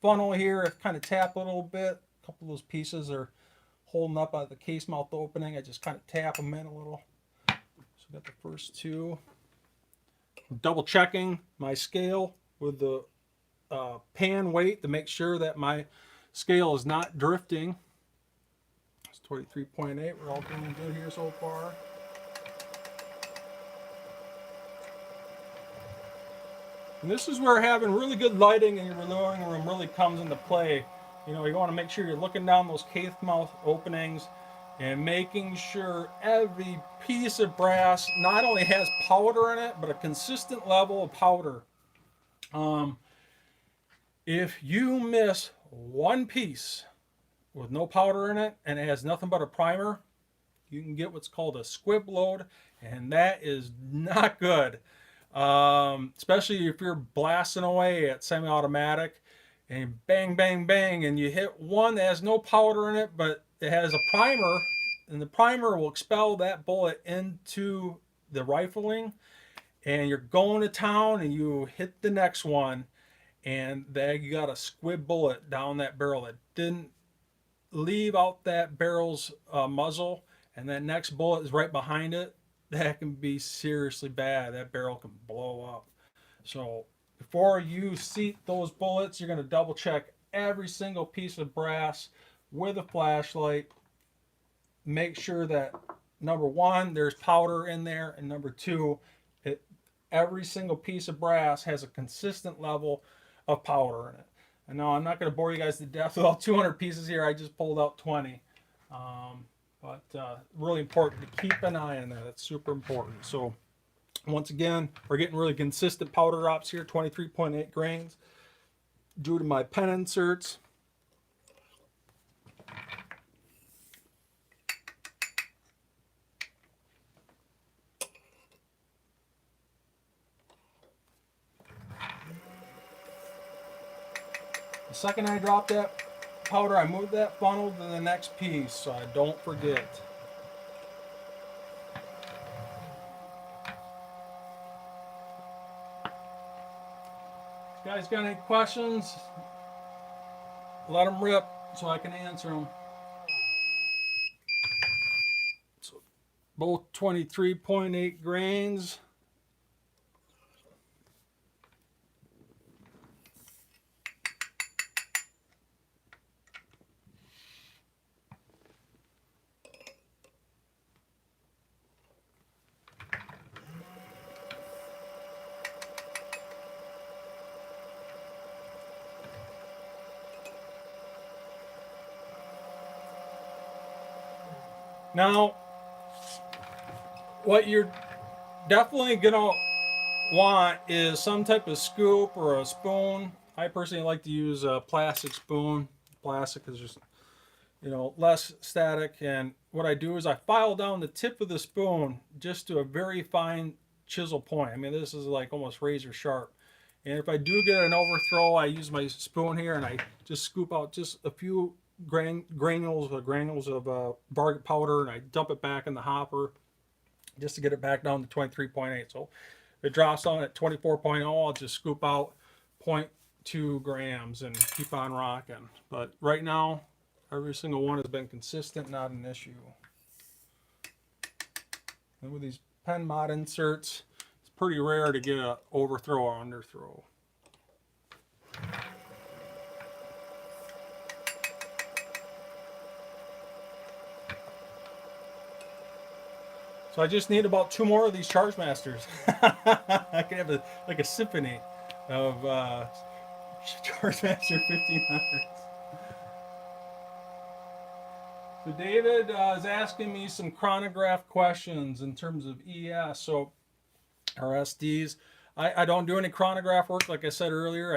funnel here. I've kind of tapped a little bit. A couple of those pieces are holding up by the case mouth opening. I just kind of tap them in a little. So we got the first two. I'm double checking my scale with the pan weight to make sure that my scale is not drifting. 23.8, we're all doing good here so far. And this is where having really good lighting in your reloading room really comes into play. You know, you want to make sure you're looking down those case mouth openings and making sure every piece of brass not only has powder in it, but a consistent level of powder. If you miss one piece with no powder in it and it has nothing but a primer, you can get what's called a squib load, and that is not good. Especially if you're blasting away at semi-automatic and bang, bang, bang, and you hit one that has no powder in it, but it has a primer, and the primer will expel that bullet into the rifling, and you're going to town and you hit the next one, and then you got a squib bullet down that barrel that didn't leave out that barrel's muzzle, and that next bullet is right behind it, that can be seriously bad. That barrel can blow up. So before you seat those bullets, you're going to double check every single piece of brass with a flashlight. Make sure that, number one, there's powder in there, and number two, every single piece of brass has a consistent level of powder in it. And now I'm not going to bore you guys to death with all 200 pieces here. I just pulled out 20. But really important to keep an eye on that. That's super important. So once again, we're getting really consistent powder drops here, 23.8 grains. Due to my pen inserts. The second I drop that powder, I move that funnel to the next piece so I don't forget. If you guys got any questions, let them rip so I can answer them. So both 23.8 grains. Now, what you're definitely gonna want is some type of scoop or a spoon. I personally like to use a plastic spoon. Plastic is just, less static. And what I do is I file down the tip of the spoon just to a very fine chisel point. I mean, this is like almost razor sharp. And if I do get an overthrow, I use my spoon here and I just scoop out just a few granules of varget powder, and I dump it back in the hopper just to get it back down to 23.8. So if it drops on at 24.0, I'll just scoop out 0.2 grams and keep on rocking. But right now, every single one has been consistent, not an issue. And with these pen mod inserts, it's pretty rare to get an overthrow or underthrow. So I just need about 2 more of these Charge Masters. I could have like a symphony of Charge Master 1500s. So David is asking me some chronograph questions in terms of ES, so or SDs. I don't do any chronograph work, like I said earlier.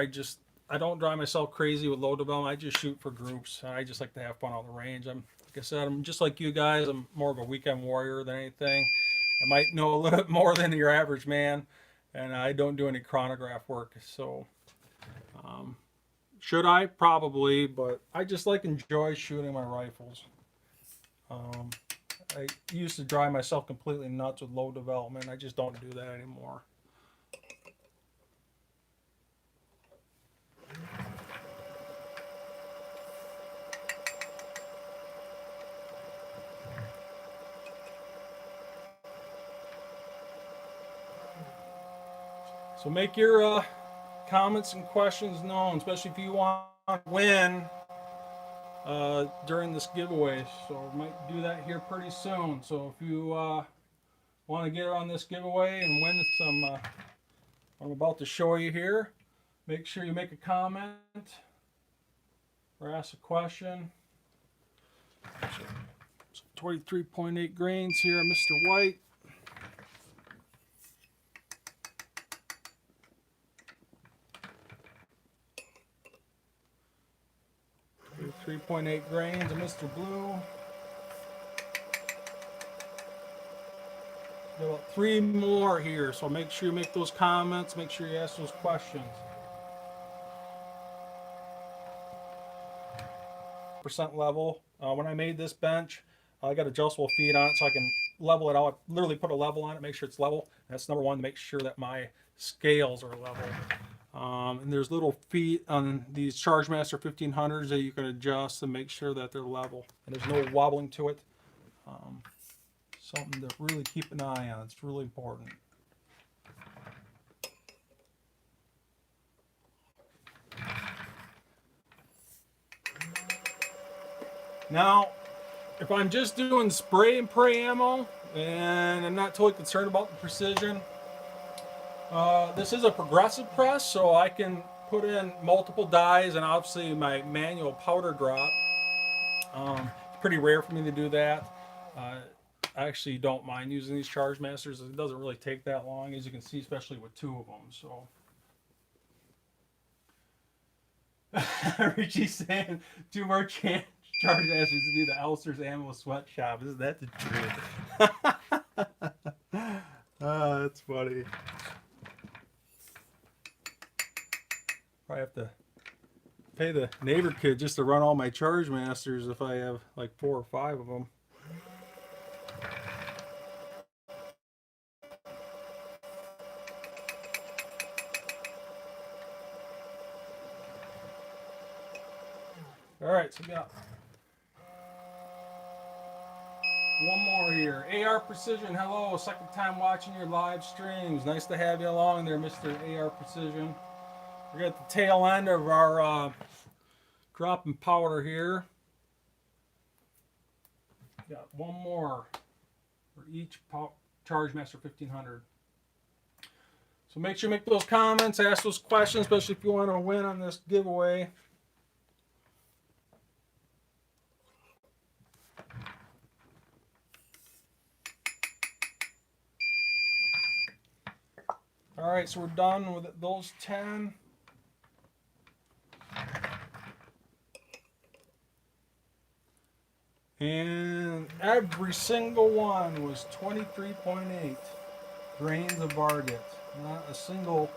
I don't drive myself crazy with load development. I just shoot for groups. I just like to have fun on the range. Like I said, I'm just like you guys. I'm more of a weekend warrior than anything. I might know a little bit more than your average man, and I don't do any chronograph work. So, should I? Probably, but I just enjoy shooting my rifles. I used to drive myself completely nuts with load development. I just don't do that anymore. So make your comments and questions known, especially if you want to win during this giveaway. So we might do that here pretty soon. So if you want to get on this giveaway and win some what I'm about to show you here, make sure you make a comment or ask a question. So 23.8 grains here, Mr. White. 3.8 grains of Mr. Blue. Got about 3 more here, so make sure you make those comments, make sure you ask those questions. Percent level. When I made this bench, I got adjustable feet on it so I can level it out. I literally put a level on it, make sure it's level. That's number one, to make sure that my scales are level. And there's little feet on these Chargemaster 1500s that you can adjust and make sure that they're level and there's no wobbling to it. Something to really keep an eye on. It's really important. Now, if I'm just doing spray and pray ammo and I'm not totally concerned about the precision, this is a progressive press, so I can put in multiple dies and obviously my manual powder drop. It's pretty rare for me to do that. I actually don't mind using these Chargemasters. It doesn't really take that long, as you can see, especially with two of them. So, Richie's saying 2 more Chargemasters to be the Elfster's ammo sweatshop. Isn't that the truth? That's funny. Probably have to pay the neighbor kid just to run all my Chargemasters if I have like 4 or 5 of them. All right, so we got one more here. AR Precision, hello. Second time watching your live streams. Nice to have you along there, Mr. AR Precision. We're at the tail end of our dropping powder here. Got one more for each Chargemaster 1500. So make sure you make those comments, ask those questions, especially if you want to win on this giveaway. All right, so we're done with those 10. And every single one was 23.8 grains of barget. Not a single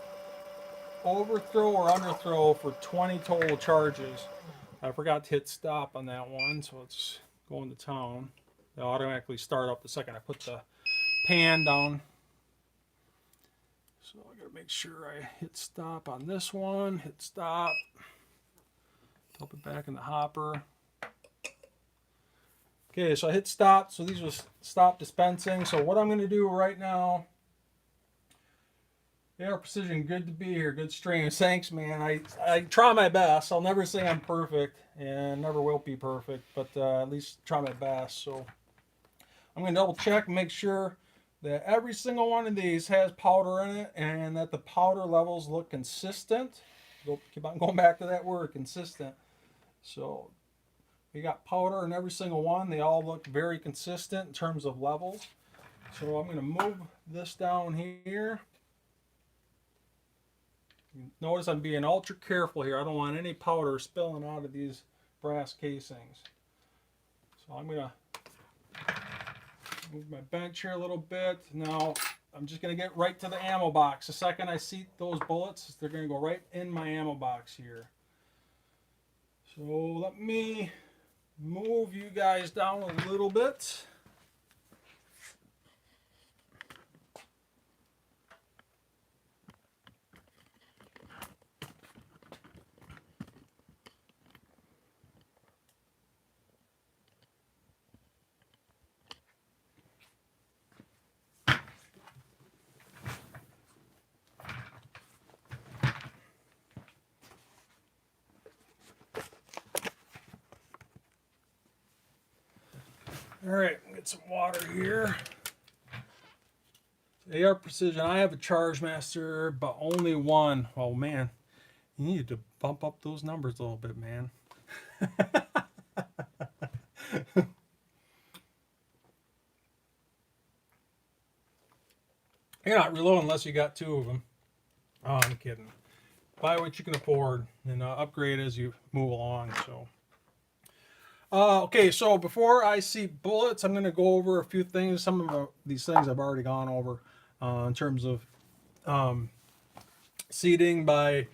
overthrow or underthrow for 20 total charges. I forgot to hit stop on that one, so it's going to town. It'll automatically start up the second I put the pan down. So I gotta make sure I hit stop on this one, hit stop, dump it back in the hopper. Okay, so I hit stop, so these will stop dispensing. So what I'm gonna do right now, AR Precision, good to be here, good stream. Thanks, man. I try my best. I'll never say I'm perfect and never will be perfect, but at least try my best. So I'm gonna double check and make sure that every single one of these has powder in it and that the powder levels look consistent. Keep on going back to that word, consistent. So we got powder in every single one. They all look very consistent in terms of levels. So I'm going to move this down here. Notice I'm being ultra careful here. I don't want any powder spilling out of these brass casings. So I'm going to move my bench here a little bit. Now I'm just going to get right to the ammo box. The second I seat those bullets, they're going to go right in my ammo box here. So let me move you guys down a little bit. All right, get some water here. AR Precision, I have a Chargemaster, but only one. Oh man, you need to bump up those numbers a little bit, man. You're not reloading unless you got 2 of them. Oh, I'm kidding. Buy what you can afford and upgrade as you move along. So. Okay, so before I see bullets, I'm going to go over a few things. Some of these things I've already gone over in terms of seating by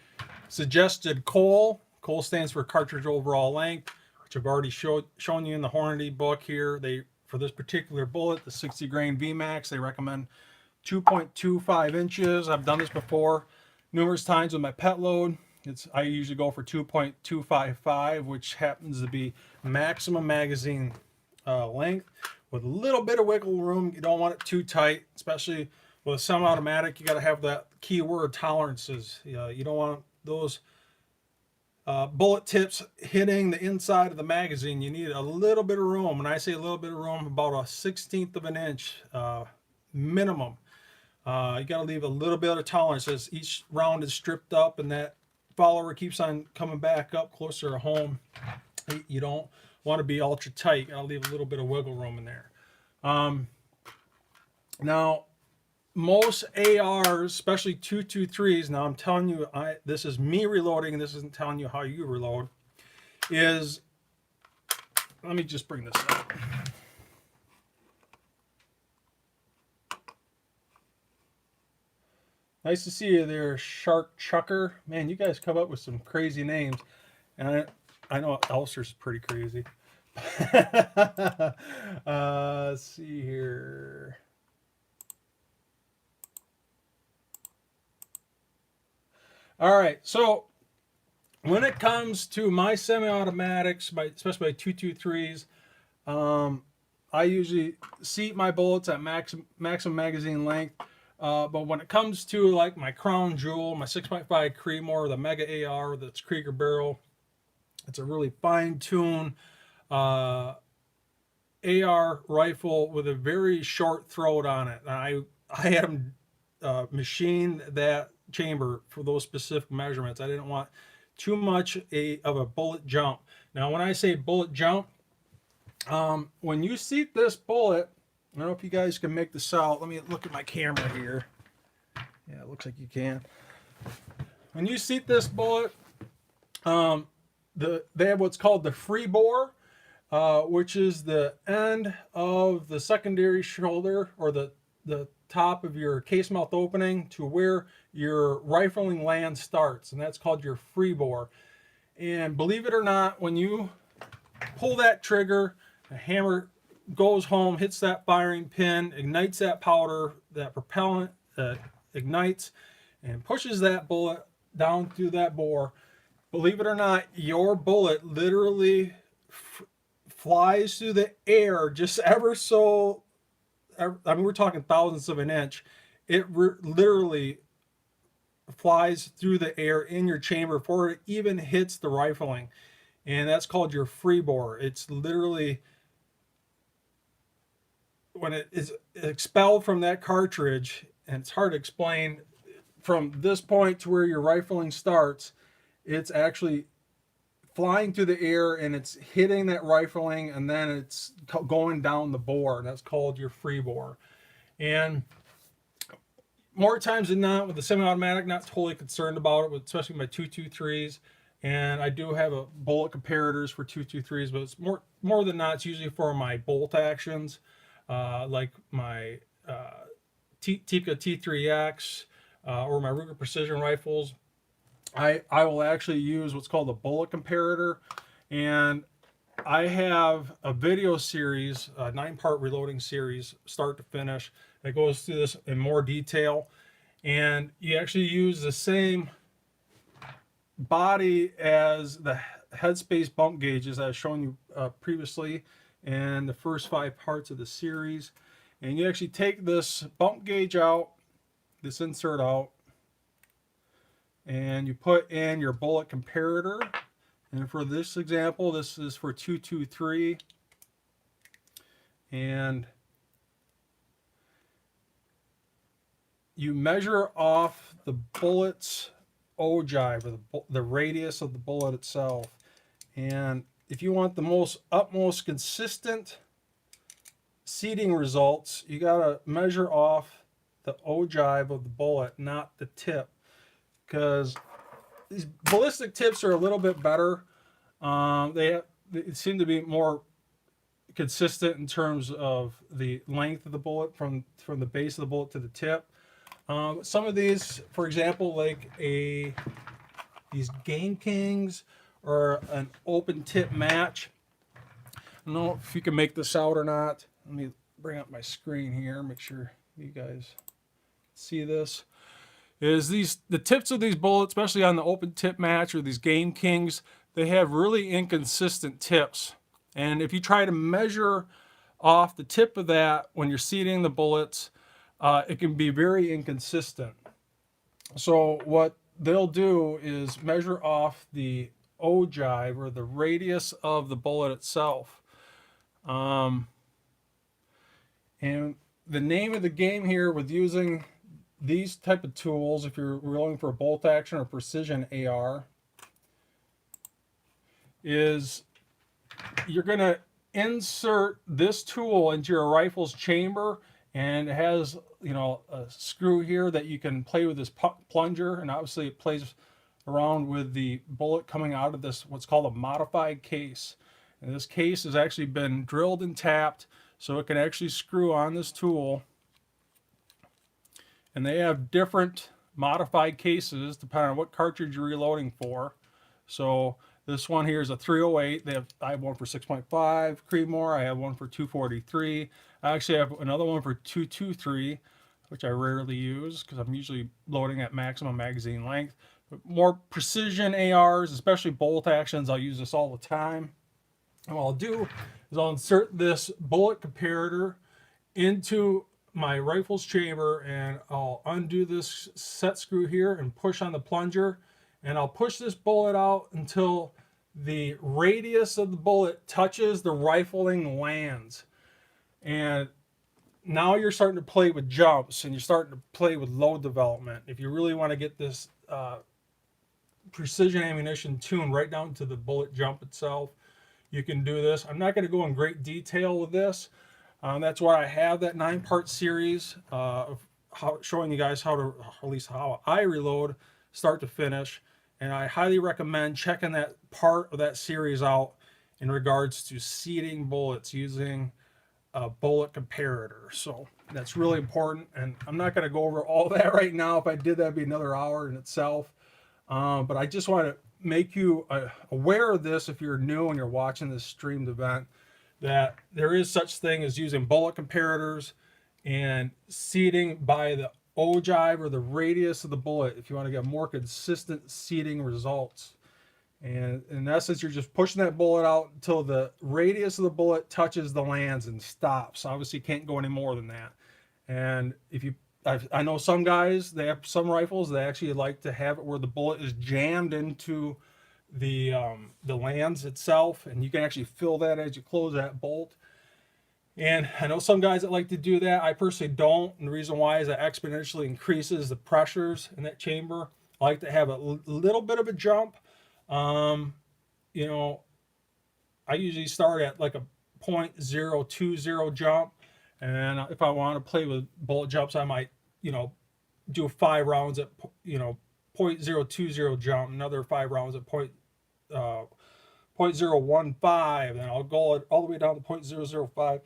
suggested COL. COL stands for cartridge overall length, which I've already shown you in the Hornady book here. They for this particular bullet, the 60 grain VMAX, they recommend 2.25 inches. I've done this before numerous times with my pet load. I usually go for 2.255, which happens to be maximum magazine length with a little bit of wiggle room. You don't want it too tight, especially with a semi-automatic. You got to have that keyword tolerances. You don't want those bullet tips hitting the inside of the magazine. You need a little bit of room. When I say a little bit of room, about a 1/16 of an inch minimum. You got to leave a little bit of tolerance as each round is stripped up and that follower keeps on coming back up closer to home. You don't want to be ultra tight. You got to leave a little bit of wiggle room in there. Now, most ARs, especially 223s, now I'm telling you, this is me reloading, and this isn't telling you how you reload, is, let me just bring this up. Nice to see you there, Shark Chucker. Man, you guys come up with some crazy names. And I know Elfster's pretty crazy. Let's see here. All right, so when it comes to my semi-automatics, especially my 223s, I usually seat my bullets at maximum magazine length. But when it comes to like my crown jewel, my 6.5 Creedmoor, the Mega AR, that's Krieger barrel, it's a really fine-tuned AR rifle with a very short throat on it. I had them machine that chamber for those specific measurements. I didn't want too much of a bullet jump. Now, when I say bullet jump, when you seat this bullet, I don't know if you guys can make this out. Let me look at my camera here. Yeah, it looks like you can. When you seat this bullet, they have what's called the free bore, which is the end of the secondary shoulder, or the top of your case mouth opening to where your rifling land starts, and that's called your free bore. And believe it or not, when you pull that trigger, the hammer goes home, hits that firing pin, ignites that powder, that propellant ignites and pushes that bullet down through that bore. Believe it or not, your bullet literally flies through the air just ever so, I mean, we're talking thousandths of an inch. It literally flies through the air in your chamber before it even hits the rifling. And that's called your free bore. It's literally, when it is expelled from that cartridge, and it's hard to explain, from this point to where your rifling starts, it's actually flying through the air and it's hitting that rifling, and then it's going down the bore. That's called your free bore. And more times than not, with the semi-automatic, not totally concerned about it, especially my 223s. And I do have a bullet comparators for 223s, but it's more than not, it's usually for my bolt actions, like my Tikka T3X or my Ruger Precision rifles. I will actually use what's called a bullet comparator, and I have a video series, a 9-part reloading series, start to finish, that goes through this in more detail. And you actually use the same body as the headspace bump gauges I was showing you previously in the first 5 parts of the series. And you actually take this bump gauge out, this insert out, and you put in your bullet comparator. And for this example, this is for 223. And you measure off the bullet's ogive, or the radius of the bullet itself. And if you want the utmost consistent seating results, you gotta measure off the ogive of the bullet, not the tip, because these ballistic tips are a little bit better. They seem to be more consistent in terms of the length of the bullet from the base of the bullet to the tip. Some of these, for example, like these Game Kings or an open tip match. I don't know if you can make this out or not. let me bring up my screen here, make sure you guys see this, is the tips of these bullets, especially on the open tip match or these Game Kings, they have really inconsistent tips. And if you try to measure off the tip of that when you're seating the bullets, it can be very inconsistent. So what they'll do is measure off the ogive, or the radius of the bullet itself. And the name of the game here with using these type of tools, if you're looking for a bolt action or precision AR, is you're going to insert this tool into your rifle's chamber, and it has, you know, a screw here that you can play with this plunger, and obviously it plays around with the bullet coming out of this what's called a modified case. And this case has actually been drilled and tapped so it can actually screw on this tool. And they have different modified cases depending on what cartridge you're reloading for. So this one here is a 308. I have one for 6.5 Creedmoor. I have one for 243. I actually have another one for 223, which I rarely use because I'm usually loading at maximum magazine length. But more precision ARs, especially bolt actions, I'll use this all the time. And what I'll do is I'll insert this bullet comparator into my rifle's chamber, and I'll undo this set screw here and push on the plunger, and I'll push this bullet out until the radius of the bullet touches the rifling lands. And now you're starting to play with jumps, and you're starting to play with load development. If you really want to get this precision ammunition tuned right down to the bullet jump itself, you can do this. I'm not going to go in great detail with this. That's why I have that 9-part series of showing you guys how to, at least how I reload start to finish. And I highly recommend checking that part of that series out in regards to seating bullets using a bullet comparator. So that's really important. And I'm not going to go over all that right now. If I did, that'd be another hour in itself. But I just want to make you aware of this if you're new and you're watching this streamed event, that there is such thing as using bullet comparators and seating by the ogive, or the radius of the bullet, if you want to get more consistent seating results. And in essence, you're just pushing that bullet out until the radius of the bullet touches the lands and stops. Obviously, you can't go any more than that. And if you, I know some guys, they have some rifles, they actually like to have it where the bullet is jammed into the lands itself, and you can actually feel that as you close that bolt. And I know some guys that like to do that. I personally don't, and the reason why is that exponentially increases the pressures in that chamber. I like to have a little bit of a jump. You know, I usually start at like a 0.020 jump, and if I want to play with bullet jumps, I might, you know, do 5 rounds at, you know, 0.020 jump, another 5 rounds at 0.015, and I'll go all the way down to 0.005,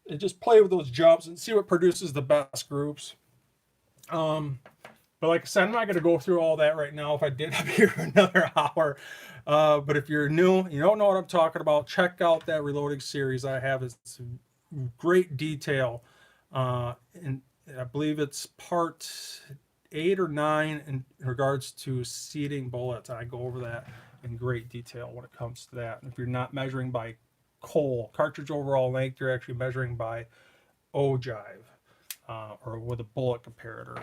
and just play with those jumps and see what produces the best groups. But like I said, I'm not going to go through all that right now. If I did, I'd be here for another hour. But if you're new, you don't know what I'm talking about, check out that reloading series I have. It's great detail. And I believe it's part 8 or 9 in regards to seating bullets. I go over that in great detail when it comes to that. And if you're not measuring by cartridge overall length, you're actually measuring by ogive, or with a bullet comparator.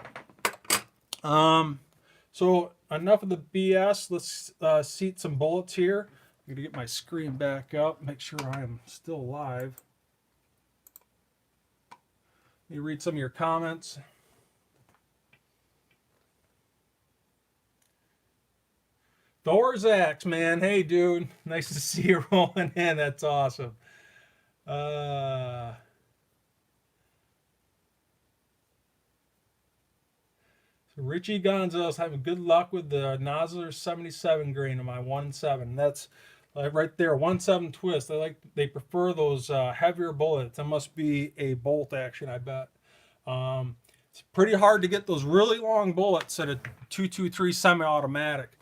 So enough of the BS. Let's seat some bullets here. I'm gonna get my screen back up, make sure I am still live. Let me read some of your comments. Thorzax, man, hey dude, nice to see you rolling in. That's awesome. So Richie Gonzalez having good luck with the Nosler 77 grain of my 1.7. That's right there, 1.7 twist. They prefer those heavier bullets. That must be a bolt action, I bet. It's pretty hard to get those really long bullets at a 223 semi-automatic.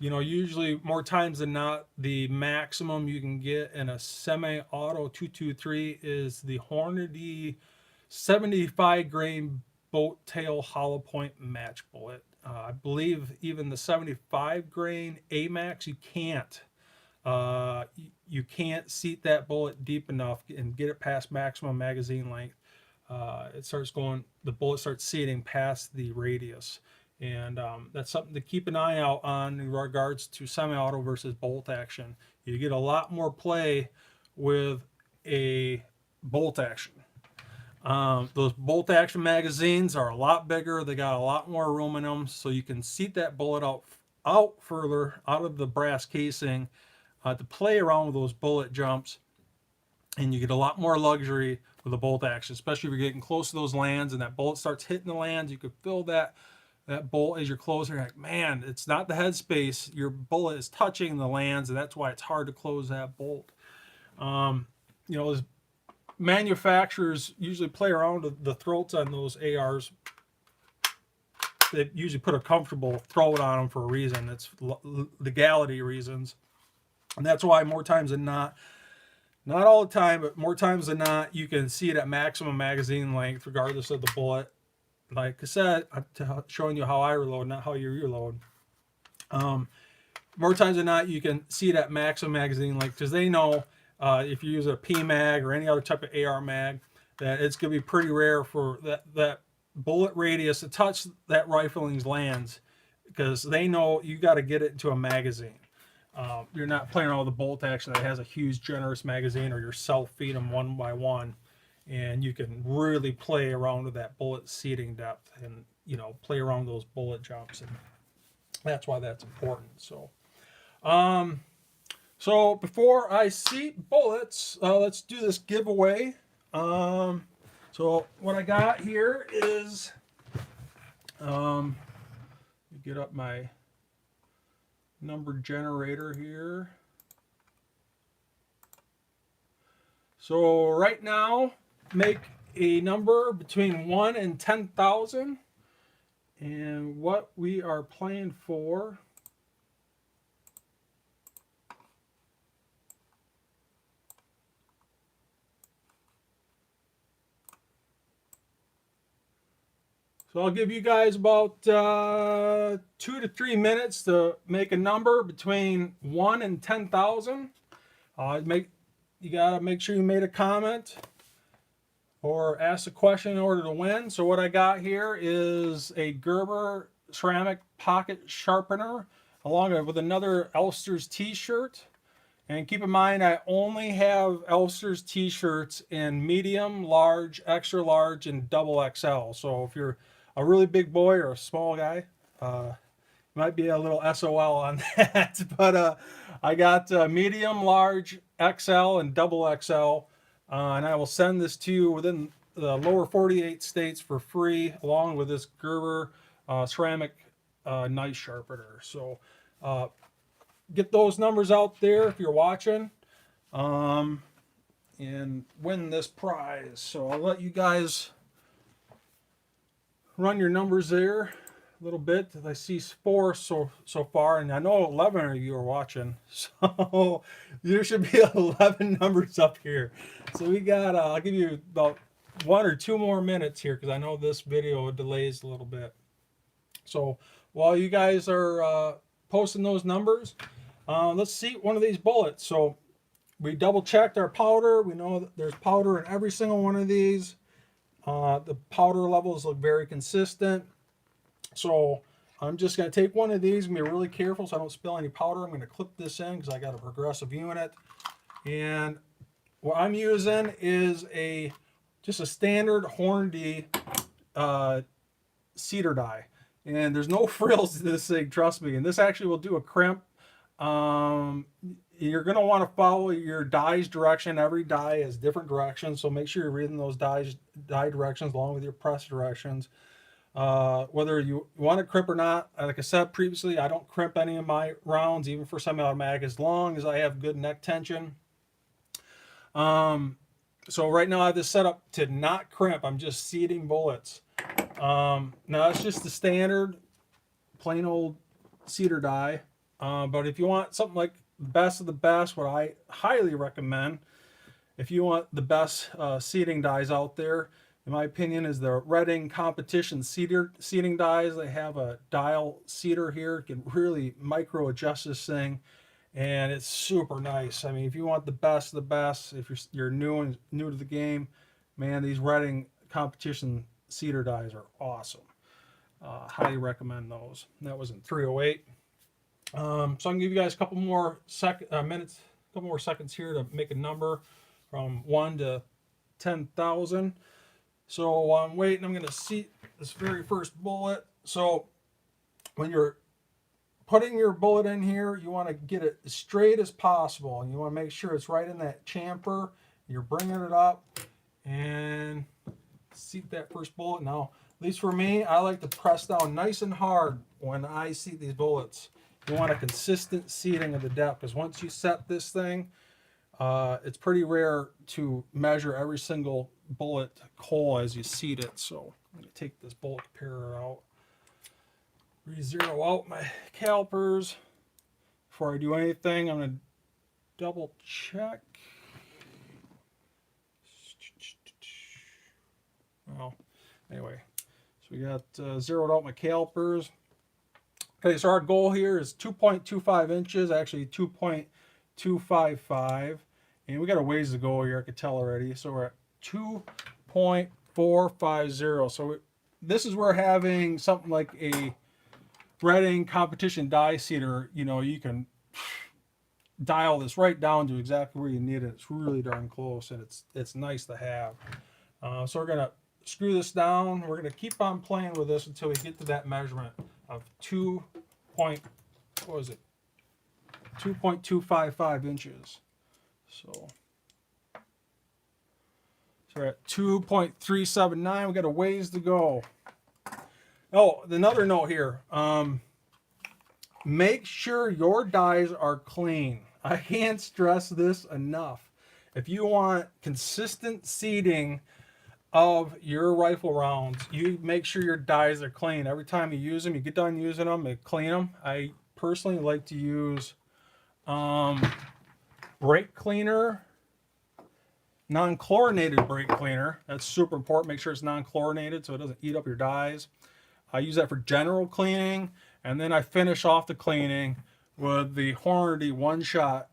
You know, usually more times than not, the maximum you can get in a semi-auto 223 is the Hornady 75 grain boat tail hollow point match bullet. I believe even the 75 grain AMAX, you can't seat that bullet deep enough and get it past maximum magazine length. The bullet starts seating past the radius. And that's something to keep an eye out on in regards to semi-auto versus bolt action. You get a lot more play with a bolt action. Those bolt action magazines are a lot bigger. They got a lot more room in them, so you can seat that bullet out further out of the brass casing to play around with those bullet jumps, and you get a lot more luxury with a bolt action, especially if you're getting close to those lands and that bullet starts hitting the lands. You can feel that bolt as you're closer. You're like, man, it's not the headspace. Your bullet is touching the lands, and that's why it's hard to close that bolt. You know, manufacturers usually play around with the throats on those ARs. They usually put a comfortable throat on them for a reason. It's legality reasons. And that's why more times than not all the time, but more times than not, you can see it at maximum magazine length, regardless of the bullet. Like I said, I'm showing you how I reload, not how you reload. More times than not, you can see it at maximum magazine length, because they know if you use a PMag or any other type of AR mag, that it's going to be pretty rare for that bullet radius to touch that rifling's lands, because they know you got to get it into a magazine. You're not playing all the bolt action that has a huge generous magazine, or yourself feed them one by one, and you can really play around with that bullet seating depth, and you know, play around those bullet jumps, and that's why that's important. So before I seat bullets, let's do this giveaway. So what I got here is, get up my number generator here. So right now, make a number between 1 and 10,000, and what we are playing for So I'll give you guys about 2 to 3 minutes to make a number between 1 and 10,000. You gotta make sure you made a comment or ask a question in order to win. So what I got here is a Gerber ceramic pocket sharpener, along with another Elfster's t-shirt. And keep in mind, I only have Elfster's t-shirts in medium, large, extra large, and double XL. So if you're a really big boy or a small guy, might be a little SOL on that. But I got medium, large, XL, and double XL. And I will send this to you within the lower 48 states for free, along with this Gerber ceramic knife sharpener. So get those numbers out there if you're watching, and win this prize. So I'll let you guys run your numbers there a little bit. I see 4 so far, and I know 11 of you are watching, so there should be 11 numbers up here. So we got I'll give you about 1 or 2 more minutes here, because I know this video delays a little bit. So while you guys are posting those numbers, let's see one of these bullets. So we double checked our powder. We know that there's powder in every single one of these. The powder levels look very consistent. So I'm just going to take one of these and be really careful so I don't spill any powder. I'm going to clip this in because I got a progressive unit. And what I'm using is just a standard Hornady cedar die. And there's no frills to this thing, trust me. And this actually will do a crimp. You're going to want to follow your die's direction. Every die has different directions, so make sure you're reading those die directions along with your press directions. Whether you want to crimp or not, like I said previously, I don't crimp any of my rounds, even for semi-automatic, as long as I have good neck tension. So right now I have this set up to not crimp. I'm just seating bullets. Now it's just the standard plain old cedar die. But if you want something like the best of the best, what I highly recommend, if you want the best seating dies out there, in my opinion, is the Reading Competition seating dies. They have a dial seater here. You can really micro adjust this thing, and it's super nice. I mean, if you want the best of the best, if you're new to the game, man, these Reading Competition seater dies are awesome. Highly recommend those. That was in 308. So I can give you guys a couple more minutes, a couple more seconds here to make a number from 1 to 10,000. So while I'm waiting, I'm going to seat this very first bullet. So when you're putting your bullet in here, you want to get it as straight as possible, and you want to make sure it's right in that chamfer. You're bringing it up and seat that first bullet. Now, at least for me, I like to press down nice and hard when I seat these bullets. You want a consistent seating of the depth, because once you set this thing, it's pretty rare to measure every single bullet hole as you seat it. So I'm going to take this bullet comparer out, re-zero out my calipers. Before I do anything, I'm going to double check. Well, anyway, so we got zeroed out my calipers. Okay, so our goal here is 2.25 inches, actually 2.255. And we got a ways to go here, I could tell already. So we're at 2.450. So this is where having something like a Reading Competition die seater, you know, you can dial this right down to exactly where you need it. It's really darn close, and it's nice to have. So we're gonna screw this down. We're gonna keep on playing with this until we get to that measurement of 2.255 inches. So we're at 2.379. We got a ways to go. Oh, another note here. Make sure your dies are clean. I can't stress this enough. If you want consistent seating of your rifle rounds, you make sure your dies are clean. Every time you use them, you get done using them and clean them. I personally like to use brake cleaner, non-chlorinated brake cleaner. That's super important. Make sure it's non-chlorinated so it doesn't eat up your dies. I use that for general cleaning, and then I finish off the cleaning with the Hornady one-shot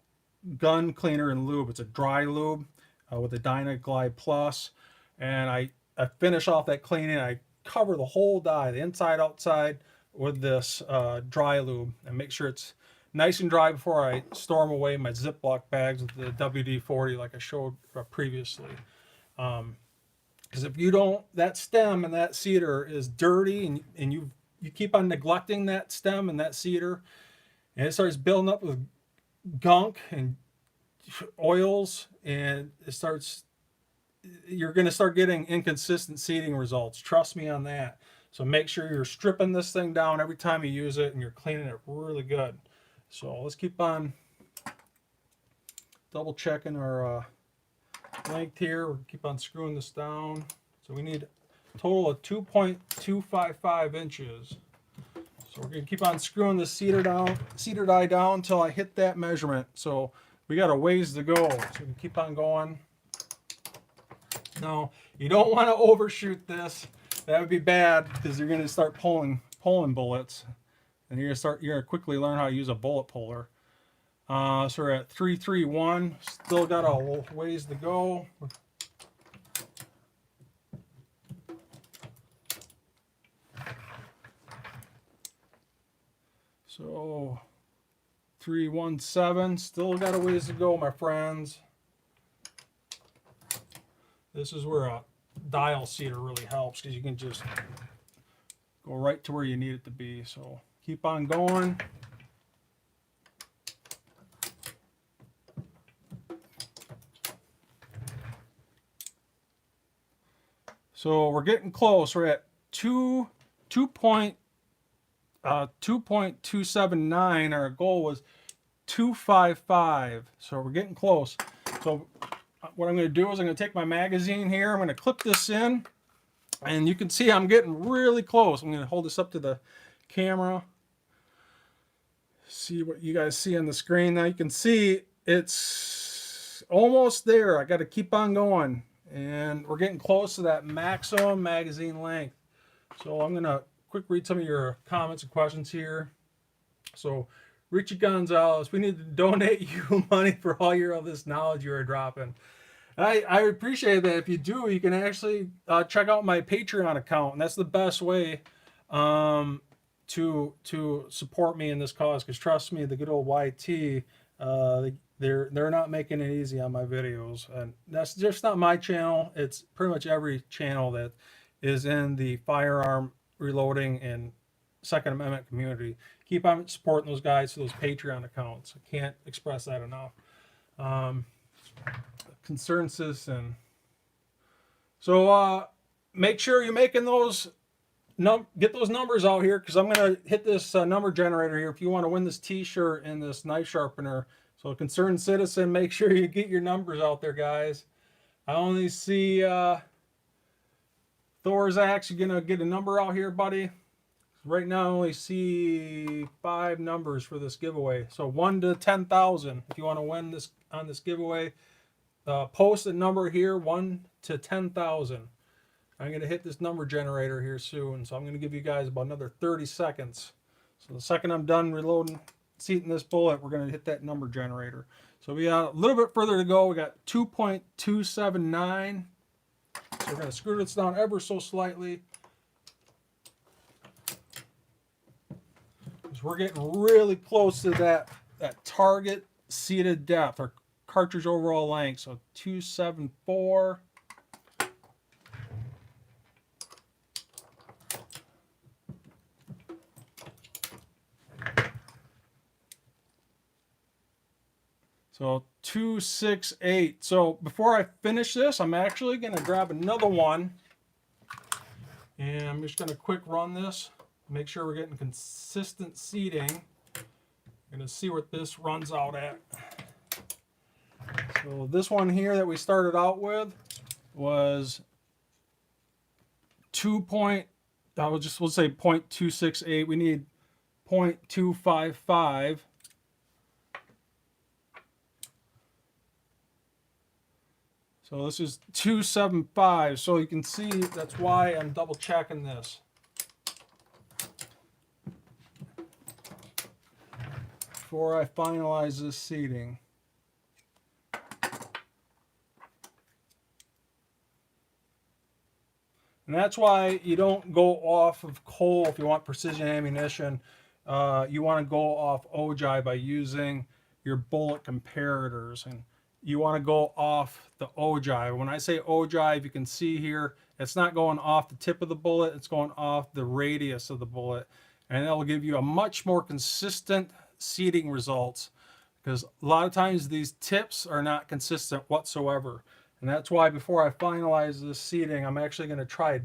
gun cleaner and lube. It's a dry lube with the Dynaglide Plus, and I finish off that cleaning. I cover the whole die, the inside, outside, with this dry lube, and make sure it's nice and dry before I store them away in my Ziploc bags with the WD-40 like I showed previously. Because if you don't, that stem and that cedar is dirty, and you keep on neglecting that stem and that cedar, and it starts building up with gunk and oils, and you're going to start getting inconsistent seating results. Trust me on that. So make sure you're stripping this thing down every time you use it, and you're cleaning it really good. So let's keep on double checking our length here. We'll keep on screwing this down. So we need a total of 2.255 inches. So we're going to keep on screwing the cedar die down until I hit that measurement. So we got a ways to go. So we can keep on going. Now, you don't want to overshoot this. That would be bad, because you're going to start pulling bullets, and you're going to quickly learn how to use a bullet puller. So we're at 331. Still got a ways to go. So 317. Still got a ways to go, my friends. This is where a dial seater really helps, because you can just go right to where you need it to be. So keep on going. So we're getting close. We're at 2.279. Our goal was 255. So we're getting close. So what I'm going to do is I'm going to take my magazine here. I'm going to clip this in, and you can see I'm getting really close. I'm going to hold this up to the camera. see what you guys see on the screen. Now you can see it's almost there. I got to keep on going, and we're getting close to that maximum magazine length. So I'm gonna quick read some of your comments and questions here. So Richie Gonzalez, we need to donate you money for all of this knowledge you are dropping. I appreciate that. If you do, you can actually check out my Patreon account, and that's the best way to support me in this cause. Because trust me, the good old YT, they're not making it easy on my videos, and that's just not my channel. It's pretty much every channel that is in the firearm reloading and Second Amendment community. Keep on supporting those guys through those Patreon accounts. I can't express that enough. Concerned citizen. So make sure you're making those, get those numbers out here, because I'm going to hit this number generator here if you want to win this t-shirt and this knife sharpener. So concerned citizen, make sure you get your numbers out there, guys. I only see Thor's axe. You're going to get a number out here, buddy. Right now I only see 5 numbers for this giveaway. So 1 to 10,000 if you want to win this on this giveaway. Post a number here, 1 to 10,000. I'm going to hit this number generator here soon, so I'm going to give you guys about another 30 seconds. So the second I'm done reloading, seating this bullet, we're going to hit that number generator. So we got a little bit further to go. We got 2.279. So we're going to screw this down ever so slightly. Because we're getting really close to that target seated depth, or cartridge overall length. So 274. So 268. So before I finish this, I'm actually going to grab another one, and I'm just going to quick run this, make sure we're getting consistent seating. I'm going to see what this runs out at. So this one here that we started out with was we'll say 0.268. We need 0.255. So this is 275. So you can see that's why I'm double checking this. Before I finalize this seating. And that's why you don't go off of coal if you want precision ammunition. You want to go off OGI by using your bullet comparators. And you want to go off the OGI. When I say OGI, if you can see here, it's not going off the tip of the bullet. It's going off the radius of the bullet. And that will give you a much more consistent seating results. Because a lot of times these tips are not consistent whatsoever. And that's why before I finalize this seating, I'm actually going to try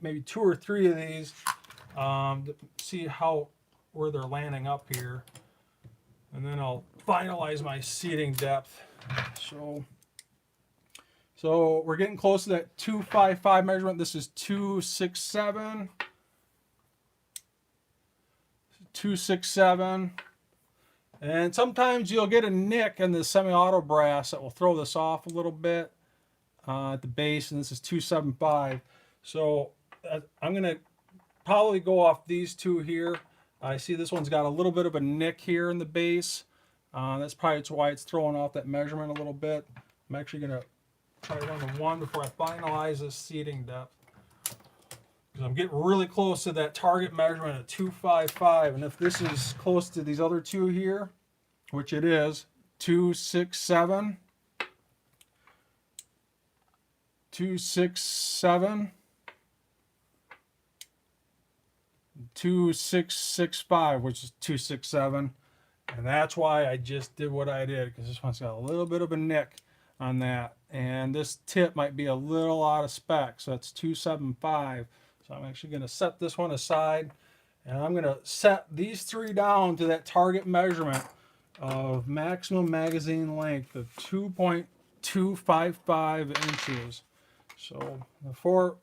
maybe 2 or 3 of these to see where they're landing up here. And then I'll finalize my seating depth. So we're getting close to that 255 measurement. This is 267. 267. And sometimes you'll get a nick in the semi-auto brass that will throw this off a little bit at the base, and this is 275. So I'm going to probably go off these two here. I see this one's got a little bit of a nick here in the base. That's probably why it's throwing off that measurement a little bit. I'm actually going to try to run the 1 before I finalize this seating depth. Because I'm getting really close to that target measurement of 255. And if this is close to these other two here, which it is, 267, 267, 2665, which is 267. And that's why I just did what I did, because this one's got a little bit of a nick on that. And this tip might be a little out of spec, so that's 275. So I'm actually going to set this one aside, and I'm going to set these 3 down to that target measurement of maximum magazine length of 2.255 inches. So before,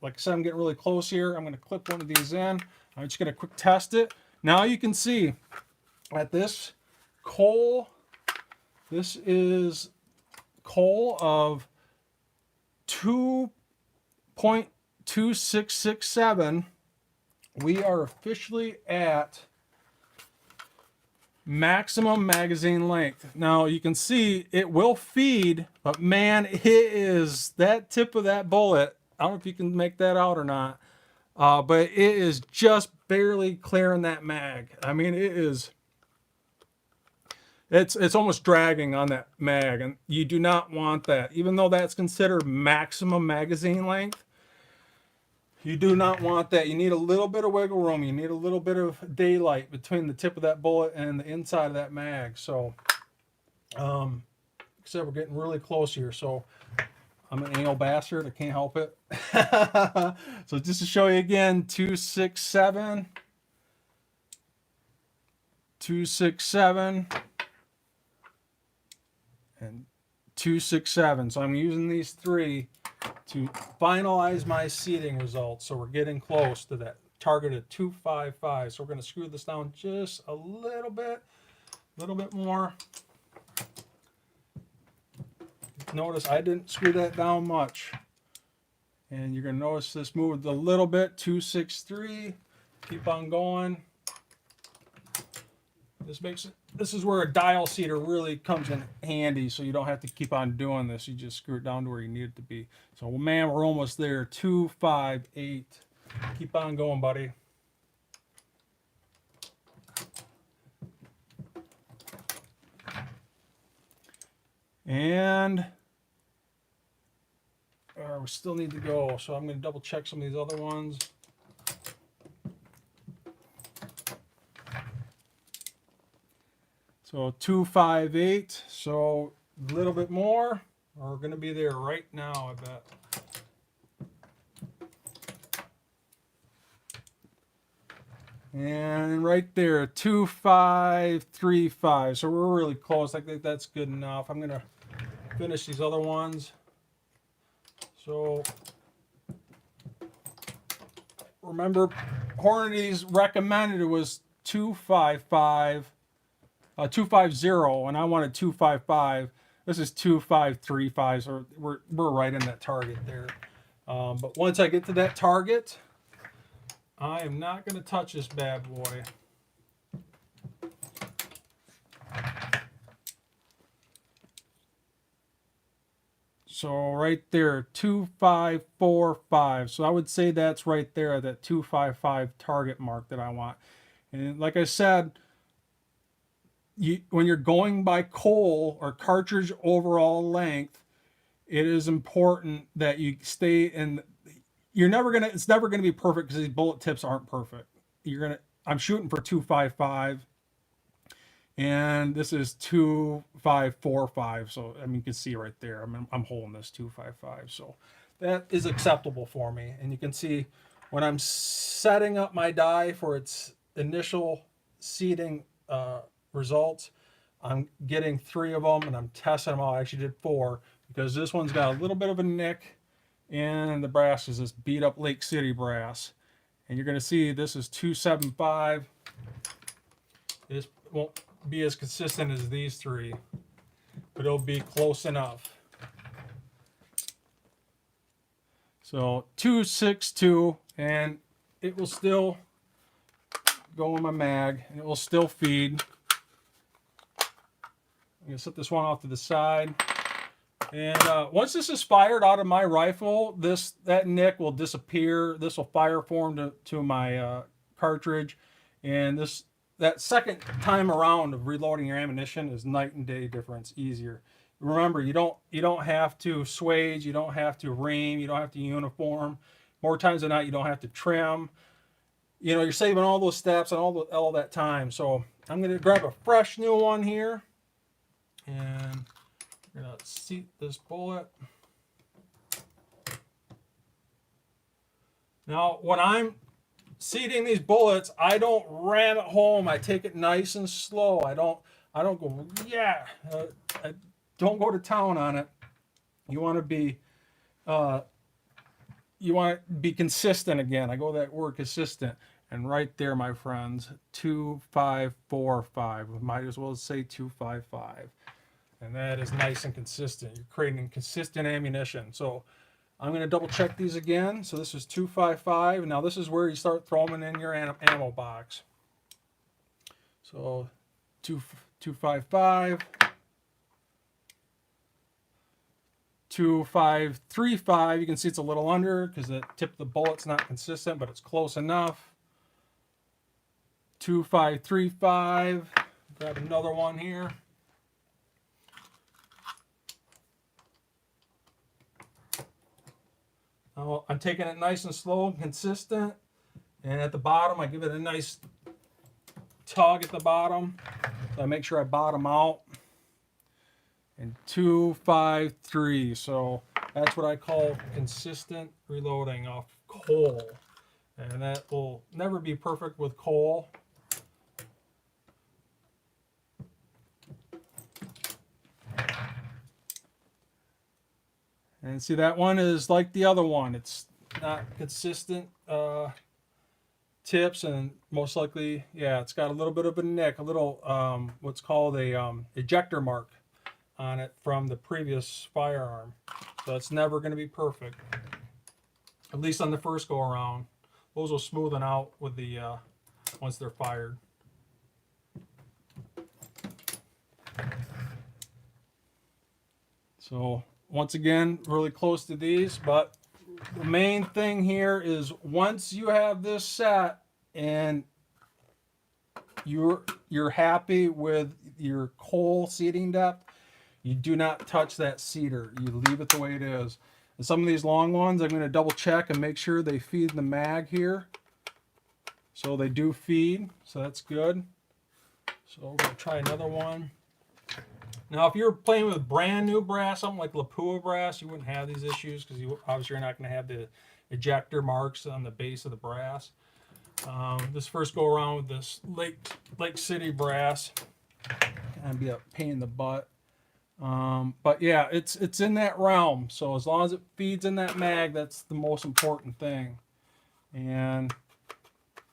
like I said, I'm getting really close here. I'm going to clip one of these in. I'm just going to quick test it. Now you can see at this coal, this is coal of 2.2667. We are officially at maximum magazine length. Now you can see it will feed, but man, it is that tip of that bullet. I don't know if you can make that out or not, but it is just barely clearing that mag. I mean, it's almost dragging on that mag, and you do not want that. Even though that's considered maximum magazine length, you do not want that. You need a little bit of wiggle room. You need a little bit of daylight between the tip of that bullet and the inside of that mag. So, except we're getting really close here. So, I'm an anal bastard. I can't help it. So, just to show you again, 267, 267, and 267. So, I'm using these three to finalize my seating results. So we're getting close to that target of 255. So we're going to screw this down just a little bit more. Notice I didn't screw that down much. And you're going to notice this moved a little bit, 263. Keep on going. This is where a dial seater really comes in handy, so you don't have to keep on doing this. You just screw it down to where you need it to be. So, man, we're almost there. 258. Keep on going, buddy. And we still need to go, so I'm going to double check some of these other ones. So 258, so a little bit more. We're going to be there right now, I bet. And right there, 2535. So we're really close. I think that's good enough. I'm going to finish these other ones. So remember, Hornady's recommended it was 255. 250, and I wanted 255. This is 2535, so we're right in that target there. But once I get to that target, I am not going to touch this bad boy. So right there, 2545. So I would say that's right there, that 255 target mark that I want. And like I said, when you're going by coal or cartridge overall length, it is important that you stay in. It's never gonna be perfect because these bullet tips aren't perfect. I'm shooting for 255, and this is 2545. So I mean, you can see right there. I'm holding this 255. So that is acceptable for me. And you can see when I'm setting up my die for its initial seating results, I'm getting 3 of them and I'm testing them all. I actually did 4 because this one's got a little bit of a nick, and the brass is this beat up Lake City brass. And you're going to see this is 275. This won't be as consistent as these 3, but it'll be close enough. So 262, and it will still go in my mag, and it will still feed. I'm going to set this one off to the side. And once this is fired out of my rifle, that nick will disappear. This will fire form to my cartridge. And that second time around of reloading your ammunition is night and day difference, easier. Remember, you don't have to swage, you don't have to ream, you don't have to uniform. More times than not, you don't have to trim. You know, you're saving all those steps and all that time. So I'm going to grab a fresh new one here. And we're going to seat this bullet. Now, when I'm seating these bullets, I don't ram it home. I take it nice and slow. I don't go, yeah. I don't go to town on it. You want to be consistent again. I go that word consistent. And right there, my friends, 2545. We might as well say 255. And that is nice and consistent. You're creating consistent ammunition. So I'm going to double check these again. So this is 255. Now this is where you start throwing in your ammo box. So 255, 2535. You can see it's a little under because the tip of the bullet's not consistent, but it's close enough. 2535. Grab another one here. Now I'm taking it nice and slow and consistent. And at the bottom, I give it a nice tug at the bottom. So I make sure I bottom out. And 253. So that's what I call consistent reloading off coal. And that will never be perfect with coal. And see, that one is like the other one. It's not consistent tips, and most likely, yeah, it's got a little bit of a nick, a little what's called a ejector mark on it from the previous firearm. So it's never going to be perfect, at least on the first go around. Those will smoothen out with the once they're fired. So once again, really close to these, but the main thing here is once you have this set and you're happy with your coal seating depth, you do not touch that seater. You leave it the way it is. And some of these long ones, I'm going to double check and make sure they feed the mag here. So they do feed, so that's good. So we're going to try another one. Now, if you're playing with brand new brass, something like Lapua brass, you wouldn't have these issues because obviously you're not going to have the ejector marks on the base of the brass. This first go around with this Lake City brass, kind of be a pain in the butt. But yeah, it's in that realm. So as long as it feeds in that mag, that's the most important thing. And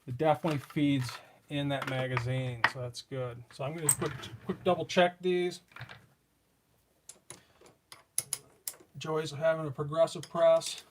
it definitely feeds in that magazine, so that's good. So I'm going to quick double check these. Joys of having a progressive press.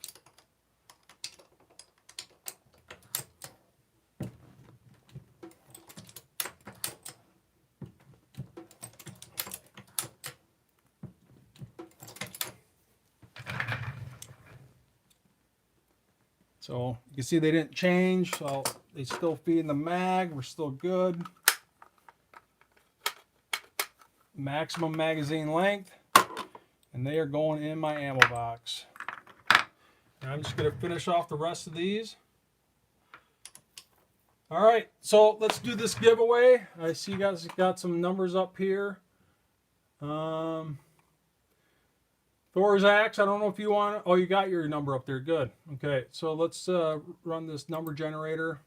So you can see they didn't change, so they still feed in the mag. We're still good. Maximum magazine length, and they are going in my ammo box. And I'm just going to finish off the rest of these. All right, so let's do this giveaway. I see you guys got some numbers up here. Thor's axe, I don't know if you want it. Oh, you got your number up there. Good. Okay, so let's run this number generator.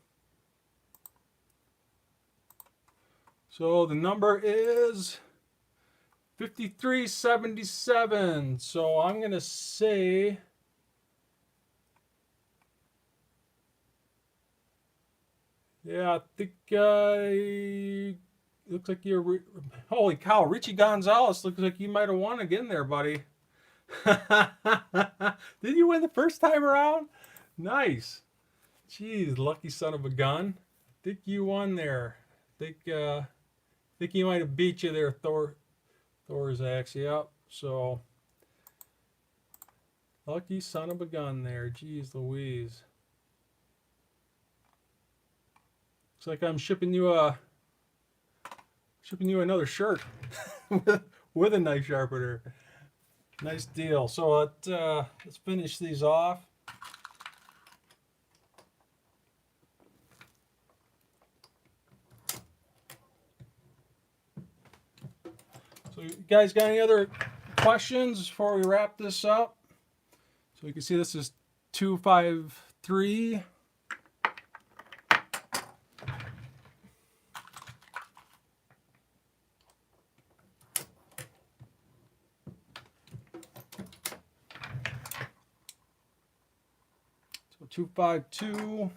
So the number is 5377. So I'm going to say yeah, I think looks like you're holy cow, Richie Gonzalez looks like you might have won again there, buddy. Did you win the first time around? Nice. Jeez, lucky son of a gun. I think you won there. I think he might have beat you there, Thor's axe. Yep. So lucky son of a gun there. Jeez Louise. Looks like I'm shipping you another shirt with a knife sharpener. Nice deal. So let's finish these off. So you guys got any other questions before we wrap this up? So you can see this is 253. So 252.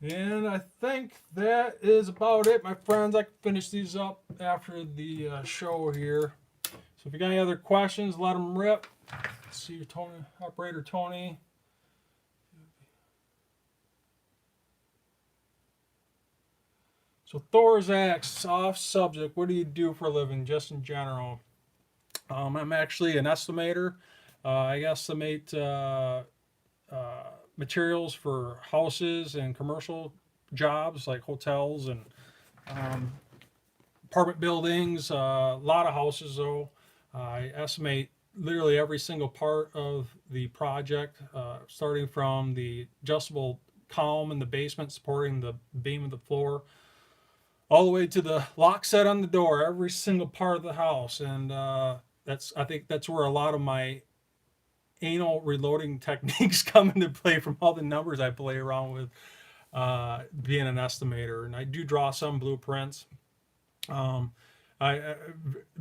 And I think that is about it, my friends. I can finish these up after the show here. So if you got any other questions, let them rip. Let's see your Tony, operator Tony. So Thor's axe, off subject. What do you do for a living, just in general? I'm actually an estimator. I estimate materials for houses and commercial jobs like hotels and um, apartment buildings. A lot of houses, though. I estimate literally every single part of the project, starting from the adjustable column in the basement supporting the beam of the floor, all the way to the lock set on the door, every single part of the house. And I think that's where a lot of my anal reloading techniques come into play, from all the numbers I play around with being an estimator. And I do draw some blueprints. I've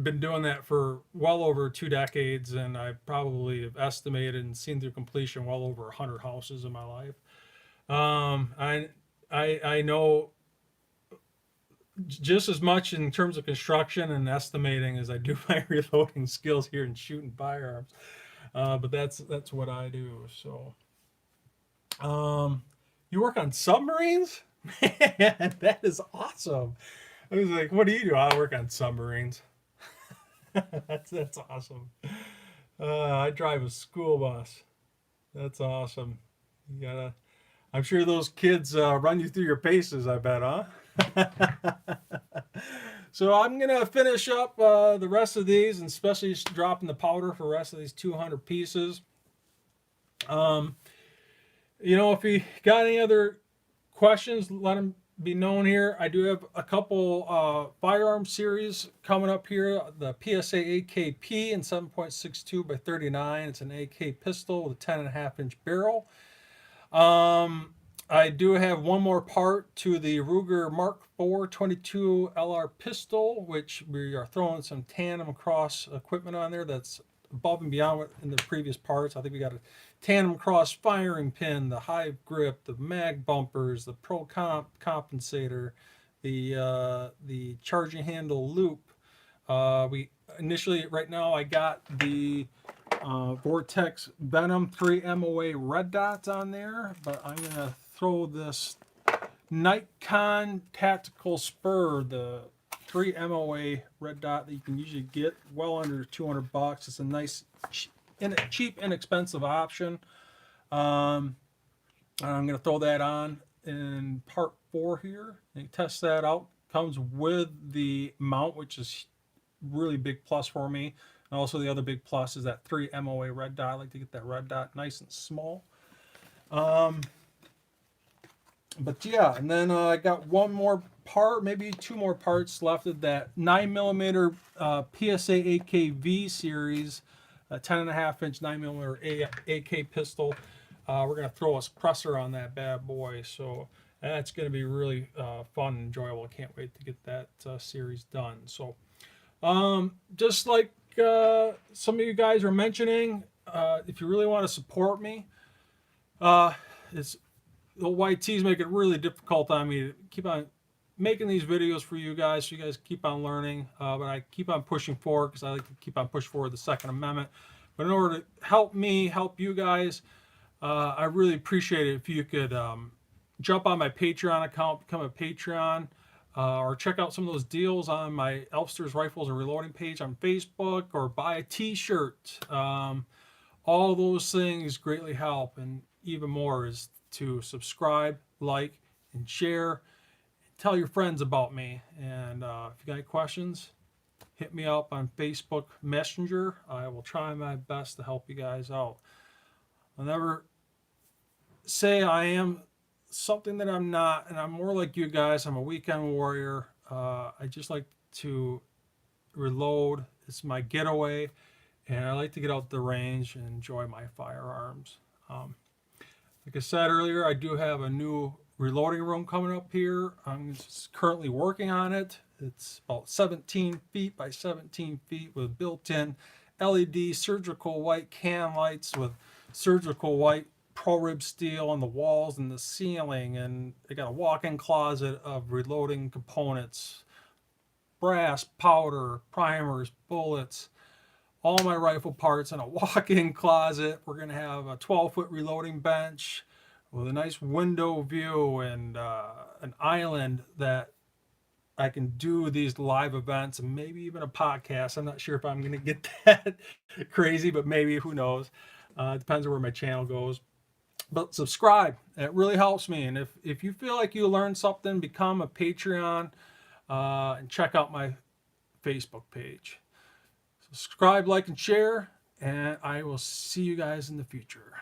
been doing that for well over 2 decades, and I probably have estimated and seen through completion well over 100 houses in my life. I know just as much in terms of construction and estimating as I do my reloading skills here and shooting firearms. But that's what I do. So, you work on submarines? Man, that is awesome. I was like, what do you do? I work on submarines. That's awesome. I drive a school bus. That's awesome. You gotta. I'm sure those kids run you through your paces. I bet, huh? So I'm gonna finish up the rest of these, and especially dropping the powder for the rest of these 200 pieces. If you got any other questions, let them be known here. I do have a couple firearm series coming up here. The PSA AKP in 7.62 by 39. It's an AK pistol with a 10.5-inch barrel. I do have one more part to the Ruger Mark IV 22 LR pistol, which we are throwing some tandem cross equipment on there that's above and beyond what in the previous parts. I think we got a tandem cross firing pin, the hive grip, the mag bumpers, the pro compensator, the charging handle loop. We initially, right now, I got the Vortex Venom 3 MOA red dots on there, but I'm gonna throw this Nikon tactical spur, the 3 MOA red dot that you can usually get well under 200 bucks. It's a nice, cheap, inexpensive option. I'm going to throw that on in part 4 here and test that out. Comes with the mount, which is really big plus for me. And also the other big plus is that 3 MOA red dot. I like to get that red dot nice and small. But yeah, and then I got one more part, maybe 2 more parts left of that 9mm PSA AKV series, a 10.5-inch 9mm AK pistol. We're going to throw a suppressor on that bad boy, so that's going to be really fun and enjoyable. I can't wait to get that series done. So just like some of you guys are mentioning, if you really want to support me, it's the YTs make it really difficult on me to keep on making these videos for you guys, so you guys keep on learning. But I keep on pushing forward because I like to keep on pushing forward the Second Amendment. But in order to help me help you guys, I really appreciate it if you could jump on my Patreon account, become a Patreon, or check out some of those deals on my Elfster's Rifles and Reloading page on Facebook, or buy a t-shirt. All those things greatly help, and even more is to subscribe, like, and share. Tell your friends about me. And if you got any questions, hit me up on Facebook Messenger. I will try my best to help you guys out. I'll never say I am something that I'm not, and I'm more like you guys. I'm a weekend warrior. I just like to reload. It's my getaway, and I like to get out the range and enjoy my firearms. Like I said earlier, I do have a new reloading room coming up here. I'm currently working on it. It's about 17 feet by 17 feet with built-in LED surgical white can lights with surgical white pro rib steel on the walls and the ceiling, and I got a walk-in closet of reloading components, brass, powder, primers, bullets, all my rifle parts in a walk-in closet. We're going to have a 12-foot reloading bench with a nice window view and an island that I can do these live events and maybe even a podcast. I'm not sure if I'm going to get that crazy, but maybe, who knows. It depends on where my channel goes. But subscribe. It really helps me. And if you feel like you learned something, become a Patreon and check out my Facebook page. Subscribe, like, and share, and I will see you guys in the future.